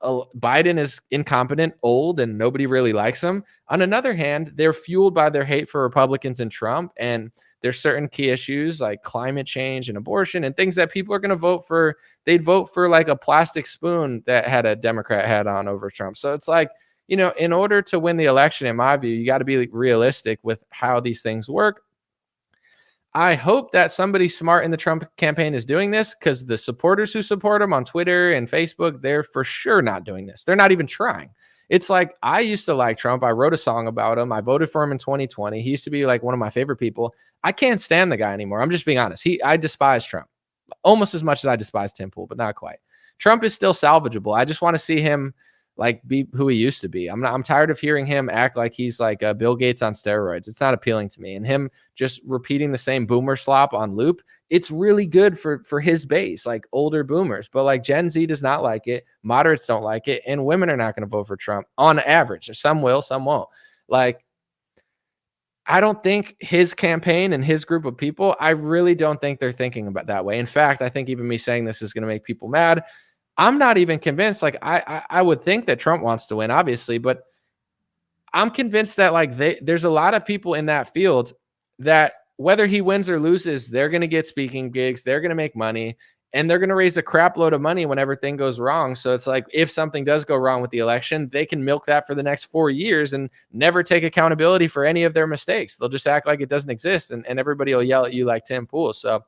Biden is incompetent, old, and nobody really likes him. On another hand, they're fueled by their hate for Republicans and Trump. And there's certain key issues like climate change and abortion and things that people are going to vote for. They'd vote for like a plastic spoon that had a Democrat hat on over Trump. So it's like, in order to win the election, in my view, you got to be realistic with how these things work. I hope that somebody smart in the Trump campaign is doing this, because the supporters who support him on Twitter and Facebook, they're for sure not doing this. They're not even trying. It's like, I used to like Trump. I wrote a song about him. I voted for him in 2020. He used to be like one of my favorite people. I can't stand the guy anymore. I'm just being honest. I despise Trump almost as much as I despise Tim Pool, but not quite. Trump is still salvageable. I just want to see him like be who he used to be. I'm tired of hearing him act like he's like Bill Gates on steroids. It's not appealing to me. And him just repeating the same boomer slop on loop, it's really good for his base, like older boomers. But like Gen Z does not like it. Moderates don't like it. And women are not going to vote for Trump on average. Some will, some won't. Like, I don't think his campaign and his group of people, I really don't think they're thinking about that way. In fact, I think even me saying this is going to make people mad. I'm not even convinced. Like I would think that Trump wants to win, obviously, but I'm convinced that like there's a lot of people in that field that whether he wins or loses, they're going to get speaking gigs, they're going to make money, and they're going to raise a crap load of money whenever thing goes wrong. So it's like if something does go wrong with the election, they can milk that for the next 4 years and never take accountability for any of their mistakes. They'll just act like it doesn't exist, and everybody will yell at you like Tim Pool. So,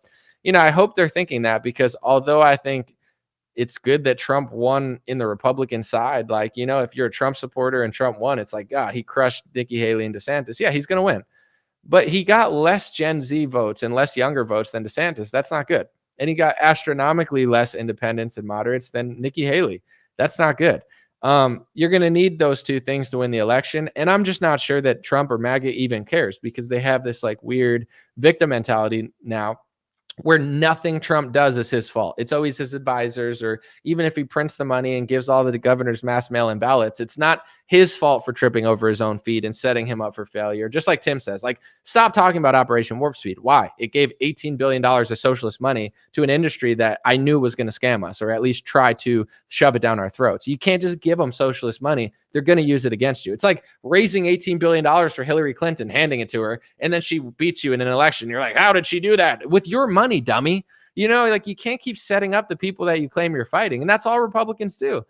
I hope they're thinking that, because although I think it's good that Trump won in the Republican side, like, if you're a Trump supporter and Trump won, it's like, he crushed Nikki Haley and DeSantis. Yeah, he's going to win. But he got less Gen Z votes and less younger votes than DeSantis. That's not good. And he got astronomically less independents and moderates than Nikki Haley. That's not good. You're going to need those two things to win the election. And I'm just not sure that Trump or MAGA even cares, because they have this like weird victim mentality now, where nothing Trump does is his fault. It's always his advisors, or even if he prints the money and gives all the governors mass mail-in ballots, it's not his fault for tripping over his own feet and setting him up for failure. Just like Tim says, like, stop talking about Operation Warp Speed. Why? It gave $18 billion of socialist money to an industry that I knew was going to scam us, or at least try to shove it down our throats. You can't just give them socialist money. They're going to use it against you. It's like raising $18 billion for Hillary Clinton, handing it to her, and then she beats you in an election. You're like, how did she do that? With your money, dummy. Like, you can't keep setting up the people that you claim you're fighting. And that's all Republicans do.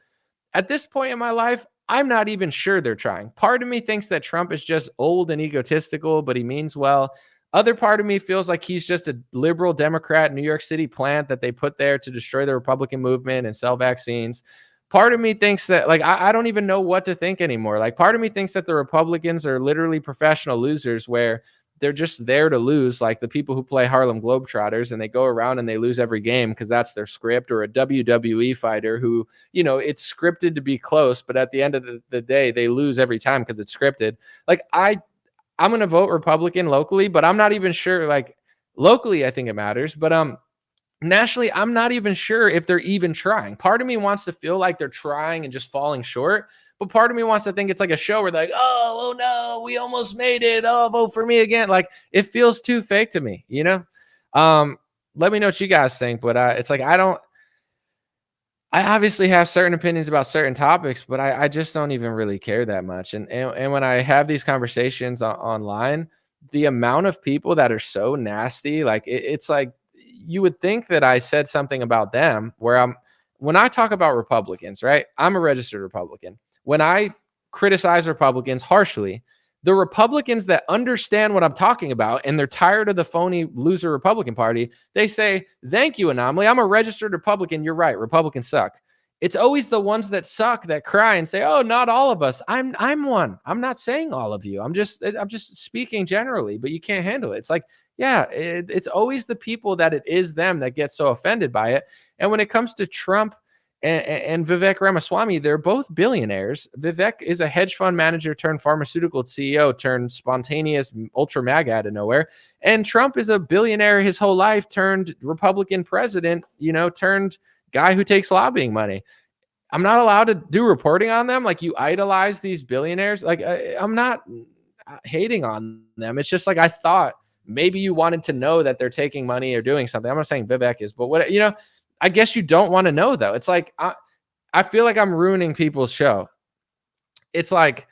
At this point in my life, I'm not even sure they're trying. Part of me thinks that Trump is just old and egotistical, but he means well. Other part of me feels like he's just a liberal Democrat New York City plant that they put there to destroy the Republican movement and sell vaccines. Part of me thinks that, like, I don't even know what to think anymore. Like, part of me thinks that the Republicans are literally professional losers, where they're just there to lose, like the people who play Harlem Globetrotters, and they go around and they lose every game because that's their script, or a WWE fighter who, it's scripted to be close, but at the end of the day, they lose every time because it's scripted. Like, I'm going to vote Republican locally, but I'm not even sure, like, locally, I think it matters, but nationally, I'm not even sure if they're even trying. Part of me wants to feel like they're trying and just falling short. But part of me wants to think it's like a show where they're like, oh no, we almost made it. Oh, vote for me again. Like, it feels too fake to me, Let me know what you guys think. But it's like, I obviously have certain opinions about certain topics, but I just don't even really care that much. And when I have these conversations online, the amount of people that are so nasty, like it's like, you would think that I said something about them, where when I talk about Republicans, right? I'm a registered Republican. When I criticize Republicans harshly, the Republicans that understand what I'm talking about and they're tired of the phony loser Republican Party, they say, thank you, Anomaly. I'm a registered Republican. You're right. Republicans suck. It's always the ones that suck that cry and say, oh, not all of us. I'm one. I'm not saying all of you. I'm just speaking generally, but you can't handle it. It's like, yeah, it's always the people that it is them that get so offended by it. And when it comes to Trump and Vivek Ramaswamy, they're both billionaires. Vivek is a hedge fund manager turned pharmaceutical CEO turned spontaneous ultra MAGA out of nowhere. And Trump is a billionaire his whole life turned Republican president, turned guy who takes lobbying money. I'm not allowed to do reporting on them. Like, you idolize these billionaires. Like, I'm not hating on them. It's just like, I thought maybe you wanted to know that they're taking money or doing something. I'm not saying Vivek is, but what, I guess you don't want to know, though. It's like, I feel like I'm ruining people's show. It's like,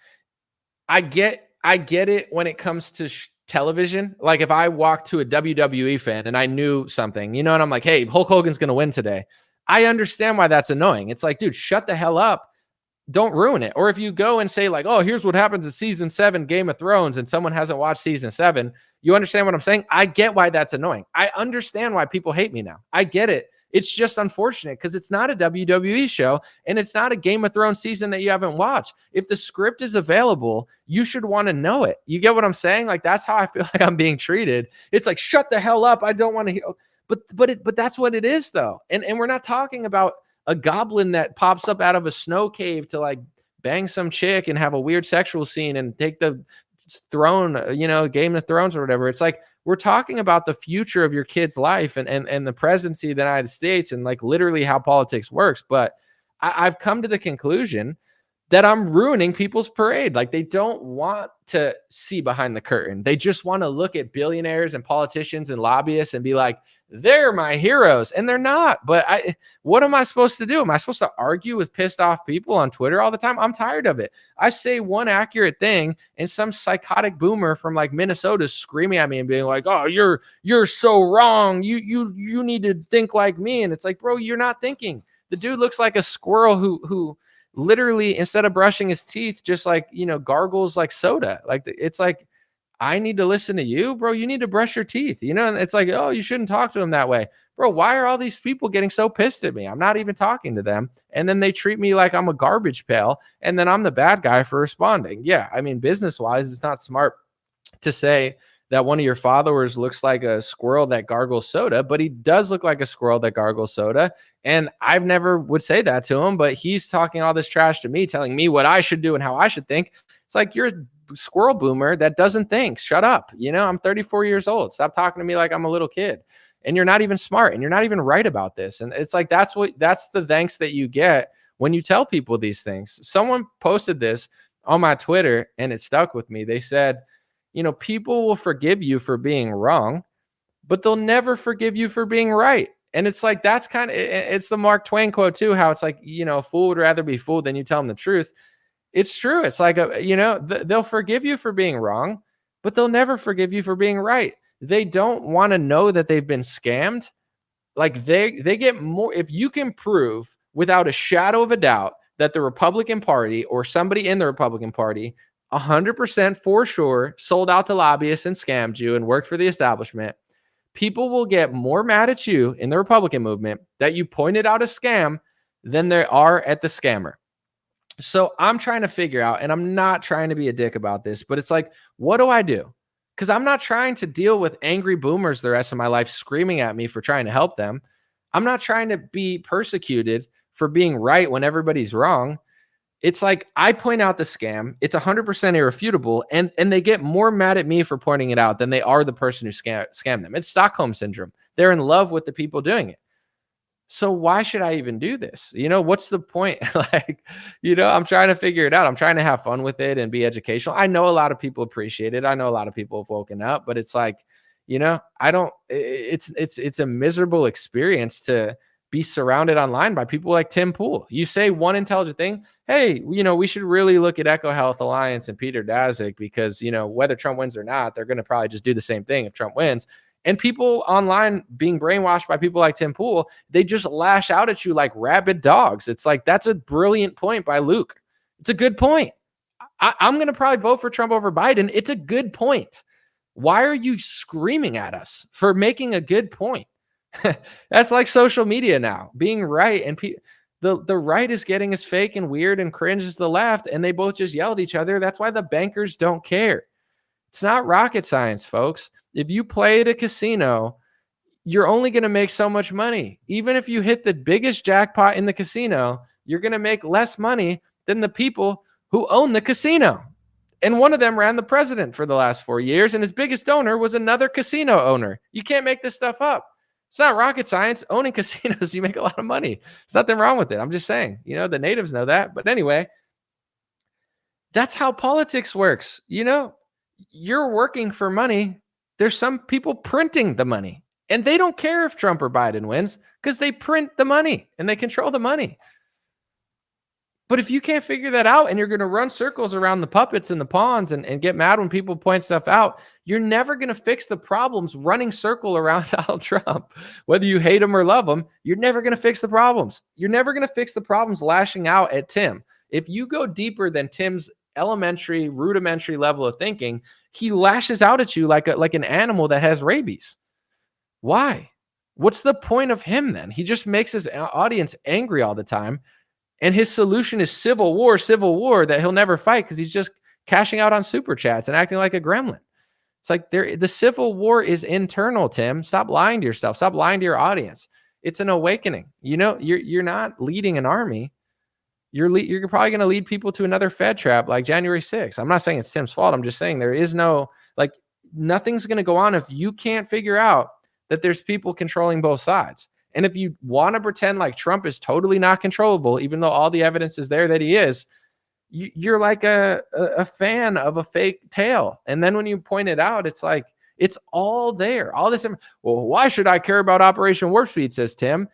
I get it when it comes to television. Like, if I walked to a WWE fan and I knew something, and I'm like, hey, Hulk Hogan's going to win today. I understand why that's annoying. It's like, dude, shut the hell up. Don't ruin it. Or if you go and say like, oh, here's what happens in season 7 Game of Thrones, and someone hasn't watched season 7, you understand what I'm saying? I get why that's annoying. I understand why people hate me now. I get it. It's just unfortunate because it's not a WWE show and it's not a Game of Thrones season that you haven't watched. If the script is available, you should want to know it. You get what I'm saying? Like, that's how I feel like I'm being treated. It's like, shut the hell up. I don't want to hear. But that's what it is, though. And we're not talking about a goblin that pops up out of a snow cave to like bang some chick and have a weird sexual scene and take the throne, Game of Thrones or whatever. It's like, we're talking about the future of your kid's life and the presidency of the United States and like literally how politics works. But I've come to the conclusion that I'm ruining people's parade. Like, they don't want to see behind the curtain. They just want to look at billionaires and politicians and lobbyists and be like, they're my heroes. And they're not. But what am I supposed to do? Am I supposed to argue with pissed off people on Twitter all the time? I'm tired of it. I say one accurate thing and some psychotic boomer from like Minnesota is screaming at me and being like, oh, you're so wrong. You need to think like me. And it's like, bro, you're not thinking. The dude looks like a squirrel who literally, instead of brushing his teeth, just like, gargles like soda. Like, it's like, I need to listen to you, bro. You need to brush your teeth, and it's like, oh, you shouldn't talk to him that way. Bro, why are all these people getting so pissed at me? I'm not even talking to them. And then they treat me like I'm a garbage pail. And then I'm the bad guy for responding. Yeah. I mean, business wise, it's not smart to say that one of your followers looks like a squirrel that gargles soda, but he does look like a squirrel that gargles soda. And I've never would say that to him, but he's talking all this trash to me, telling me what I should do and how I should think. It's like, you're a squirrel boomer that doesn't think. Shut up. I'm 34 years old. Stop talking to me like I'm a little kid. And you're not even smart and you're not even right about this. And it's like, that's the thanks that you get when you tell people these things. Someone posted this on my Twitter and it stuck with me. They said, people will forgive you for being wrong, but they'll never forgive you for being right. And it's like, that's it's the Mark Twain quote too, how it's like, a fool would rather be fooled than you tell them the truth. It's true. It's like, they'll forgive you for being wrong, but they'll never forgive you for being right. They don't want to know that they've been scammed. Like, they get more. If you can prove without a shadow of a doubt that the Republican Party or somebody in the Republican Party 100% for sure sold out to lobbyists and scammed you and worked for the establishment, people will get more mad at you in the Republican movement that you pointed out a scam than they are at the scammer. So I'm trying to figure out, and I'm not trying to be a dick about this, but it's like, what do I do? Because I'm not trying to deal with angry boomers the rest of my life screaming at me for trying to help them. I'm not trying to be persecuted for being right when everybody's wrong. It's like, I point out the scam. It's 100% irrefutable. And they get more mad at me for pointing it out than they are the person who scammed them. It's Stockholm syndrome. They're in love with the people doing it. So why should I even do this? What's the point? I'm trying to figure it out. I'm trying to have fun with it and be educational. I know a lot of people appreciate it. I know a lot of people have woken up, but it's like, it's a miserable experience to be surrounded online by people like Tim Pool. You say one intelligent thing, hey, we should really look at Echo Health Alliance and Peter Daszak because, whether Trump wins or not, they're going to probably just do the same thing if Trump wins. And people online being brainwashed by people like Tim Pool, they just lash out at you like rabid dogs. It's like, that's a brilliant point by Luke. It's a good point. I'm going to probably vote for Trump over Biden. It's a good point. Why are you screaming at us for making a good point? That's like social media now, being right. And the right is getting as fake and weird and cringe as the left, and they both just yell at each other. That's why the bankers don't care. It's not rocket science, folks. If you play at a casino, you're only going to make so much money. Even if you hit the biggest jackpot in the casino, you're going to make less money than the people who own the casino. And one of them ran the president for the last 4 years, and his biggest donor was another casino owner. You can't make this stuff up. It's not rocket science. Owning casinos, you make a lot of money. There's nothing wrong with it. I'm just saying, the natives know that. But anyway, that's how politics works. You're working for money. There's some people printing the money, and they don't care if Trump or Biden wins because they print the money and they control the money. But if you can't figure that out and you're going to run circles around the puppets and the pawns and get mad when people point stuff out, you're never going to fix the problems running circle around Donald Trump. Whether you hate him or love him, you're never going to fix the problems. You're never going to fix the problems lashing out at Tim. If you go deeper than Tim's elementary, rudimentary level of thinking, he lashes out at you like an animal that has rabies. Why? What's the point of him then? He just makes his audience angry all the time. And his solution is civil war that he'll never fight because he's just cashing out on super chats and acting like a gremlin. It's like the civil war is internal, Tim. Stop lying to yourself. Stop lying to your audience. It's an awakening. You're not leading an army. You're probably going to lead people to another Fed trap like January 6th. I'm not saying it's Tim's fault. I'm just saying there is nothing's going to go on if you can't figure out that there's people controlling both sides. And if you want to pretend like Trump is totally not controllable, even though all the evidence is there that he is, you're like a fan of a fake tale. And then when you point it out, it's like, it's all there. All this. Well, why should I care about Operation Warp Speed, says Tim.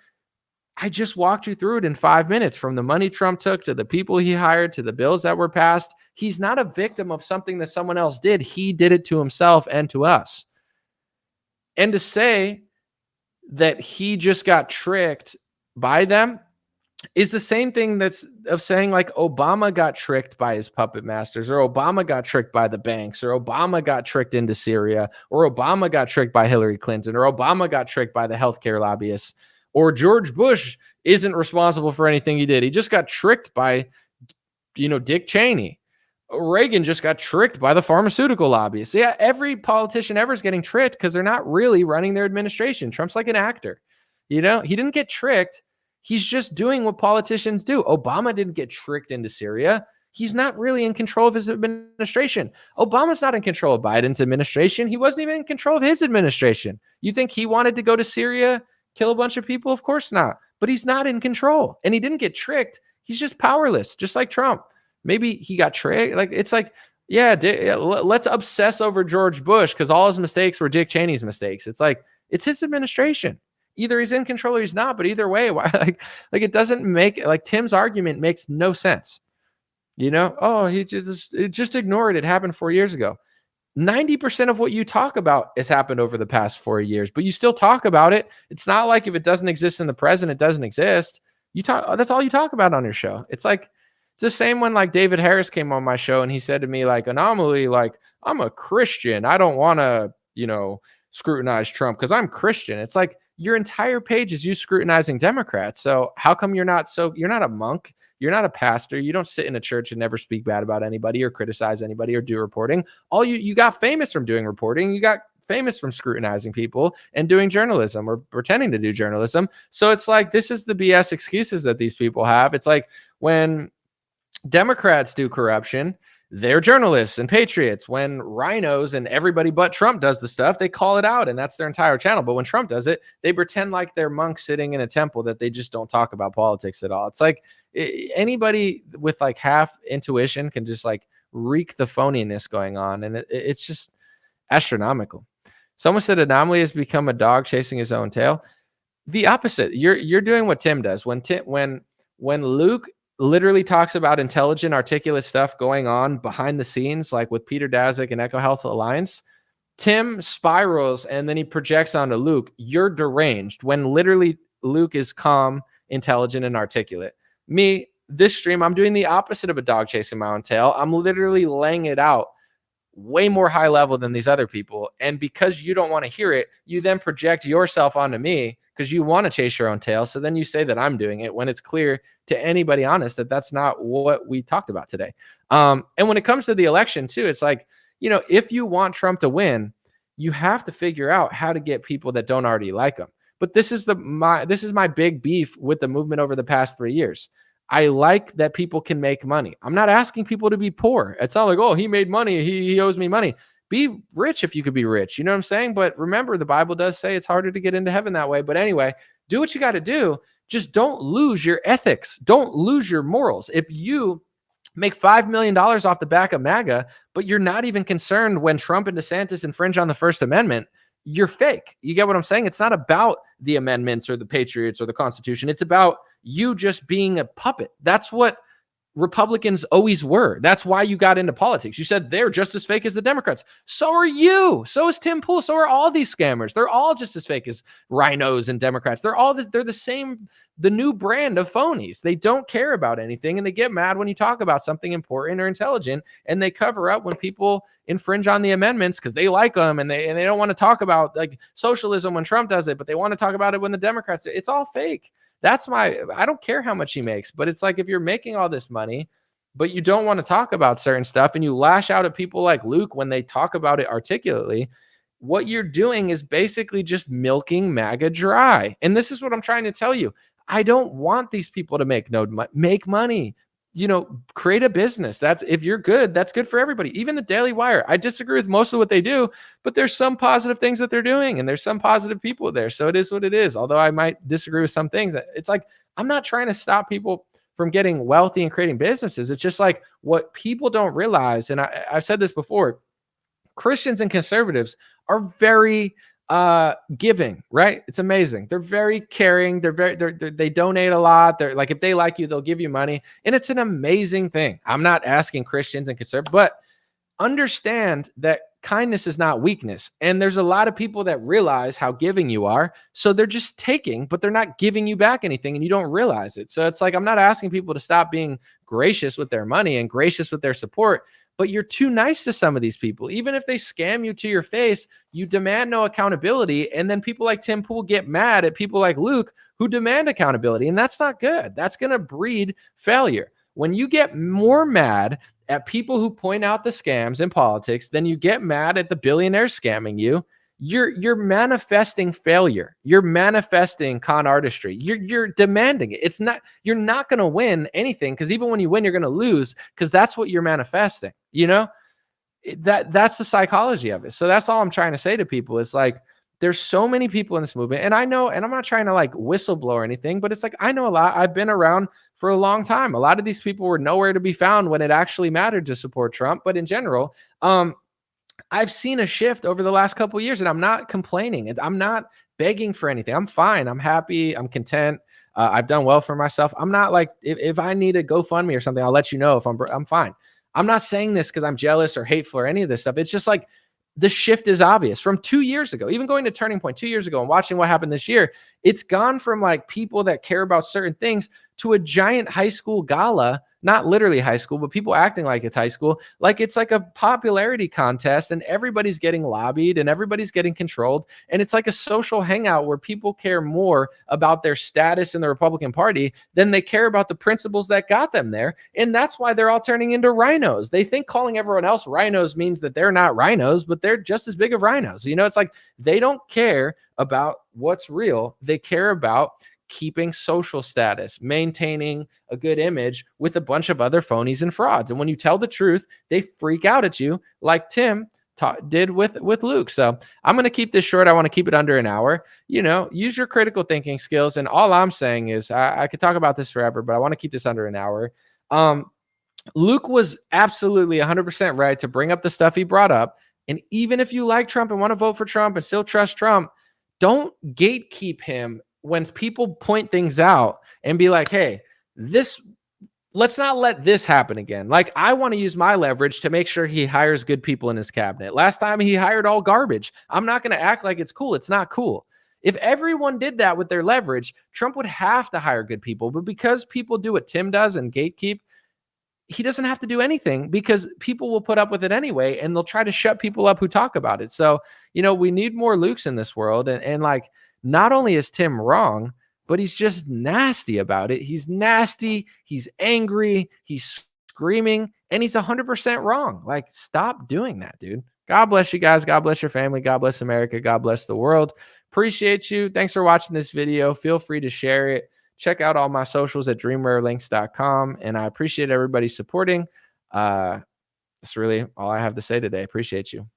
I just walked you through it in 5 minutes, from the money Trump took to the people he hired to the bills that were passed. He's not a victim of something that someone else did. He did it to himself and to us. And to say that he just got tricked by them is the same thing that's of saying like Obama got tricked by his puppet masters, or Obama got tricked by the banks, or Obama got tricked into Syria, or Obama got tricked by Hillary Clinton, or Obama got tricked by the healthcare lobbyists, or George Bush isn't responsible for anything he did. He just got tricked by, Dick Cheney. Reagan just got tricked by the pharmaceutical lobbyists. Yeah, every politician ever is getting tricked because they're not really running their administration. Trump's like an actor. He didn't get tricked. He's just doing what politicians do. Obama didn't get tricked into Syria. He's not really in control of his administration. Obama's not in control of Biden's administration. He wasn't even in control of his administration. You think he wanted to go to Syria, kill a bunch of people? Of course not. But he's not in control. And he didn't get tricked. He's just powerless, just like Trump. Maybe he got tricked. Like, it's like, let's obsess over George Bush because all his mistakes were Dick Cheney's mistakes. It's like, it's his administration. Either he's in control or he's not, but either way, why, like it doesn't make, like, Tim's argument makes no sense. He just ignore it. It happened 4 years ago. 90% of what you talk about has happened over the past 4 years, but you still talk about it. It's not like if it doesn't exist in the present, it doesn't exist. That's all you talk about on your show. It's like, it's the same when like David Harris came on my show and he said to me, like, Anomaly, like, I'm a Christian. I don't want to, scrutinize Trump because I'm Christian. It's like, your entire page is you scrutinizing Democrats. So how come you're not a monk? You're not a pastor. You don't sit in a church and never speak bad about anybody or criticize anybody or do reporting. All you got famous from doing reporting. You got famous from scrutinizing people and doing journalism or pretending to do journalism. So it's like, this is the BS excuses that these people have. It's like when Democrats do corruption, they're journalists and patriots. When rhinos and everybody but Trump does the stuff, they call it out and that's their entire channel. But when Trump does it, they pretend like they're monks sitting in a temple that they just don't talk about politics at all. It's like anybody with like half intuition can just like reek the phoniness going on. And it's just astronomical. Someone said Anomaly has become a dog chasing his own tail. The opposite. You're doing what Tim does. When Luke literally talks about intelligent, articulate stuff going on behind the scenes, like with Peter Daszak and Echo Health Alliance, Tim spirals and then he projects onto Luke. You're deranged when literally Luke is calm, intelligent, and articulate. Me, this stream, I'm doing the opposite of a dog chasing my own tail. I'm literally laying it out way more high level than these other people. And because you don't want to hear it, you then project yourself onto me because you want to chase your own tail. So then you say that I'm doing it when it's clear to anybody honest that that's not what we talked about today. And when it comes to the election too, it's like, if you want Trump to win, you have to figure out how to get people that don't already like him. But this is my big beef with the movement over the past 3 years. I like that people can make money. I'm not asking people to be poor. It's not like, oh, he made money, he owes me money. Be rich if you could be rich. You know what I'm saying? But remember, the Bible does say it's harder to get into heaven that way. But anyway, do what you got to do. Just don't lose your ethics. Don't lose your morals. If you make $5 million off the back of MAGA, but you're not even concerned when Trump and DeSantis infringe on the First Amendment, you're fake. You get what I'm saying? It's not about the amendments or the Patriots or the Constitution. It's about you just being a puppet. That's what Republicans always were. That's why you got into politics. You said they're just as fake as the Democrats. So are you. So is Tim Pool. So are all these scammers. They're all just as fake as rhinos and Democrats. They're the same, the new brand of phonies. They don't care about anything and they get mad when you talk about something important or intelligent, and they cover up when people infringe on the amendments because they like them and they don't want to talk about like socialism when Trump does it, but they want to talk about it when the Democrats do it. It's all fake. I don't care how much he makes, but it's like if you're making all this money, but you don't want to talk about certain stuff and you lash out at people like Luke when they talk about it articulately, what you're doing is basically just milking MAGA dry. And this is what I'm trying to tell you. I don't want these people to make money. Create a business. If you're good, that's good for everybody. Even the Daily Wire. I disagree with most of what they do, but there's some positive things that they're doing and there's some positive people there. So it is what it is. Although I might disagree with some things, it's like, I'm not trying to stop people from getting wealthy and creating businesses. It's just like what people don't realize. And I've said this before, Christians and conservatives are very giving, right? It's amazing. They're very caring. They donate a lot. They're like, if they like you, they'll give you money. And it's an amazing thing. I'm not asking Christians and conservatives, but understand that kindness is not weakness. And there's a lot of people that realize how giving you are. So they're just taking, but they're not giving you back anything and you don't realize it. So it's like, I'm not asking people to stop being gracious with their money and gracious with their support, but you're too nice to some of these people. Even if they scam you to your face, you demand no accountability. And then people like Tim Pool get mad at people like Luke who demand accountability. And that's not good. That's going to breed failure. When you get more mad at people who point out the scams in politics than you get mad at the billionaires scamming you, you're manifesting failure. You're manifesting con artistry. You're demanding it. It's not, you're not going to win anything, because even when you win, you're going to lose, because that's what you're manifesting. You know, that's the psychology of it. So that's all I'm trying to say to people. It's like, there's so many people in this movement, and I know, and I'm not trying to like whistleblow or anything, but it's like, I know a lot. I've been around for a long time. A lot of these people were nowhere to be found when it actually mattered to support Trump. But in general, I've seen a shift over the last couple of years, and I'm not complaining. I'm not begging for anything. I'm fine. I'm happy. I'm content. I've done well for myself. I'm not like, if I need a GoFundMe or something, I'll let you know if I'm fine. I'm not saying this because I'm jealous or hateful or any of this stuff. It's just like, the shift is obvious from 2 years ago, even going to Turning Point 2 years ago and watching what happened this year. It's gone from like people that care about certain things to a giant high school gala, not literally high school, but people acting like it's high school. Like it's like a popularity contest and everybody's getting lobbied and everybody's getting controlled. And it's like a social hangout where people care more about their status in the Republican Party than they care about the principles that got them there. And that's why they're all turning into rhinos. They think calling everyone else rhinos means that they're not rhinos, but they're just as big of rhinos. You know, it's like they don't care about what's real. They care about keeping social status, maintaining a good image with a bunch of other phonies and frauds. And when you tell the truth, they freak out at you like Tim did with Luke. So I'm going to keep this short. I want to keep it under an hour. You know, use your critical thinking skills. And all I'm saying is I could talk about this forever, but I want to keep this under an hour. Luke was absolutely 100% right to bring up the stuff he brought up. And even if you like Trump and want to vote for Trump and still trust Trump, don't gatekeep him when people point things out and be like, hey, let's not let this happen again. Like, I want to use my leverage to make sure he hires good people in his cabinet. Last time he hired all garbage. I'm not going to act like it's cool. It's not cool. If everyone did that with their leverage, Trump would have to hire good people. But because people do what Tim does and gatekeep, he doesn't have to do anything because people will put up with it anyway. And they'll try to shut people up who talk about it. So, you know, we need more Lukes in this world. And like, not only is Tim wrong, but he's just nasty about it. He's nasty. He's angry. He's screaming, and he's 100% wrong. Like, stop doing that, dude. God bless you guys. God bless your family. God bless America. God bless the world. Appreciate you. Thanks for watching this video. Feel free to share it. Check out all my socials at dreamrarelinks.com. And I appreciate everybody supporting. That's really all I have to say today. Appreciate you.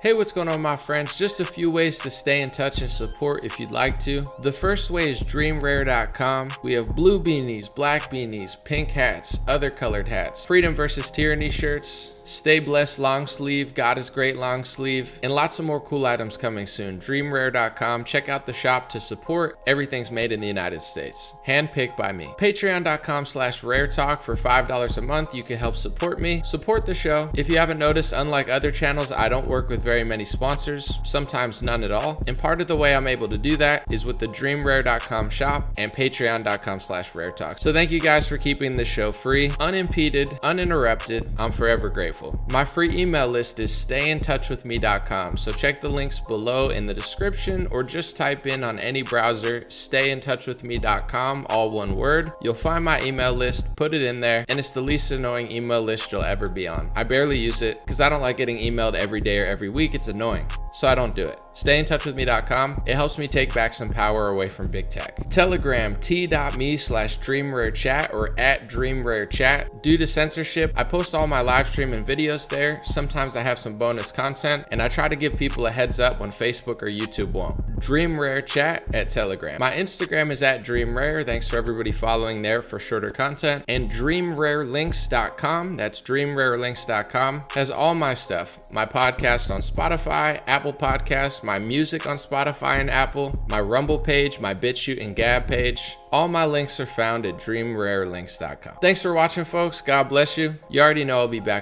Hey, what's going on, my friends? Just a few ways to stay in touch and support if you'd like to. The first way is dreamrare.com. We have blue beanies, black beanies, pink hats, other colored hats, freedom versus tyranny shirts, stay blessed long sleeve, God is great long sleeve, and lots of more cool items coming soon. Dreamrare.com. Check out the shop to support. Everything's made in the United States. Handpicked by me. Patreon.com/raretalk. For $5 a month, you can help support me, support the show. If you haven't noticed, unlike other channels, I don't work with very many sponsors, sometimes none at all. And part of the way I'm able to do that is with the dreamrare.com shop and patreon.com/raretalk. So thank you guys for keeping this show free, unimpeded, uninterrupted. I'm forever grateful. My free email list is stayintouchwithme.com. So check the links below in the description or just type in on any browser, stayintouchwithme.com, all one word. You'll find my email list, put it in there, and it's the least annoying email list you'll ever be on. I barely use it because I don't like getting emailed every day or every week. It's annoying. so I don't do it. StayInTouchWithMe.com. It helps me take back some power away from big tech. Telegram, t.me/DreamRareChat or @DreamRareChat. Due to censorship, I post all my live stream and videos there. Sometimes I have some bonus content, and I try to give people a heads up when Facebook or YouTube won't. DreamRareChat at Telegram. My Instagram is @DreamRare. Thanks for everybody following there for shorter content. And DreamRareLinks.com, that's DreamRareLinks.com, has all my stuff. My podcast on Spotify, Apple Podcasts, my music on Spotify and Apple, my Rumble page, my BitChute and Gab page. All my links are found at DreamRareLinks.com. Thanks for watching, folks. God bless you. You already know I'll be back.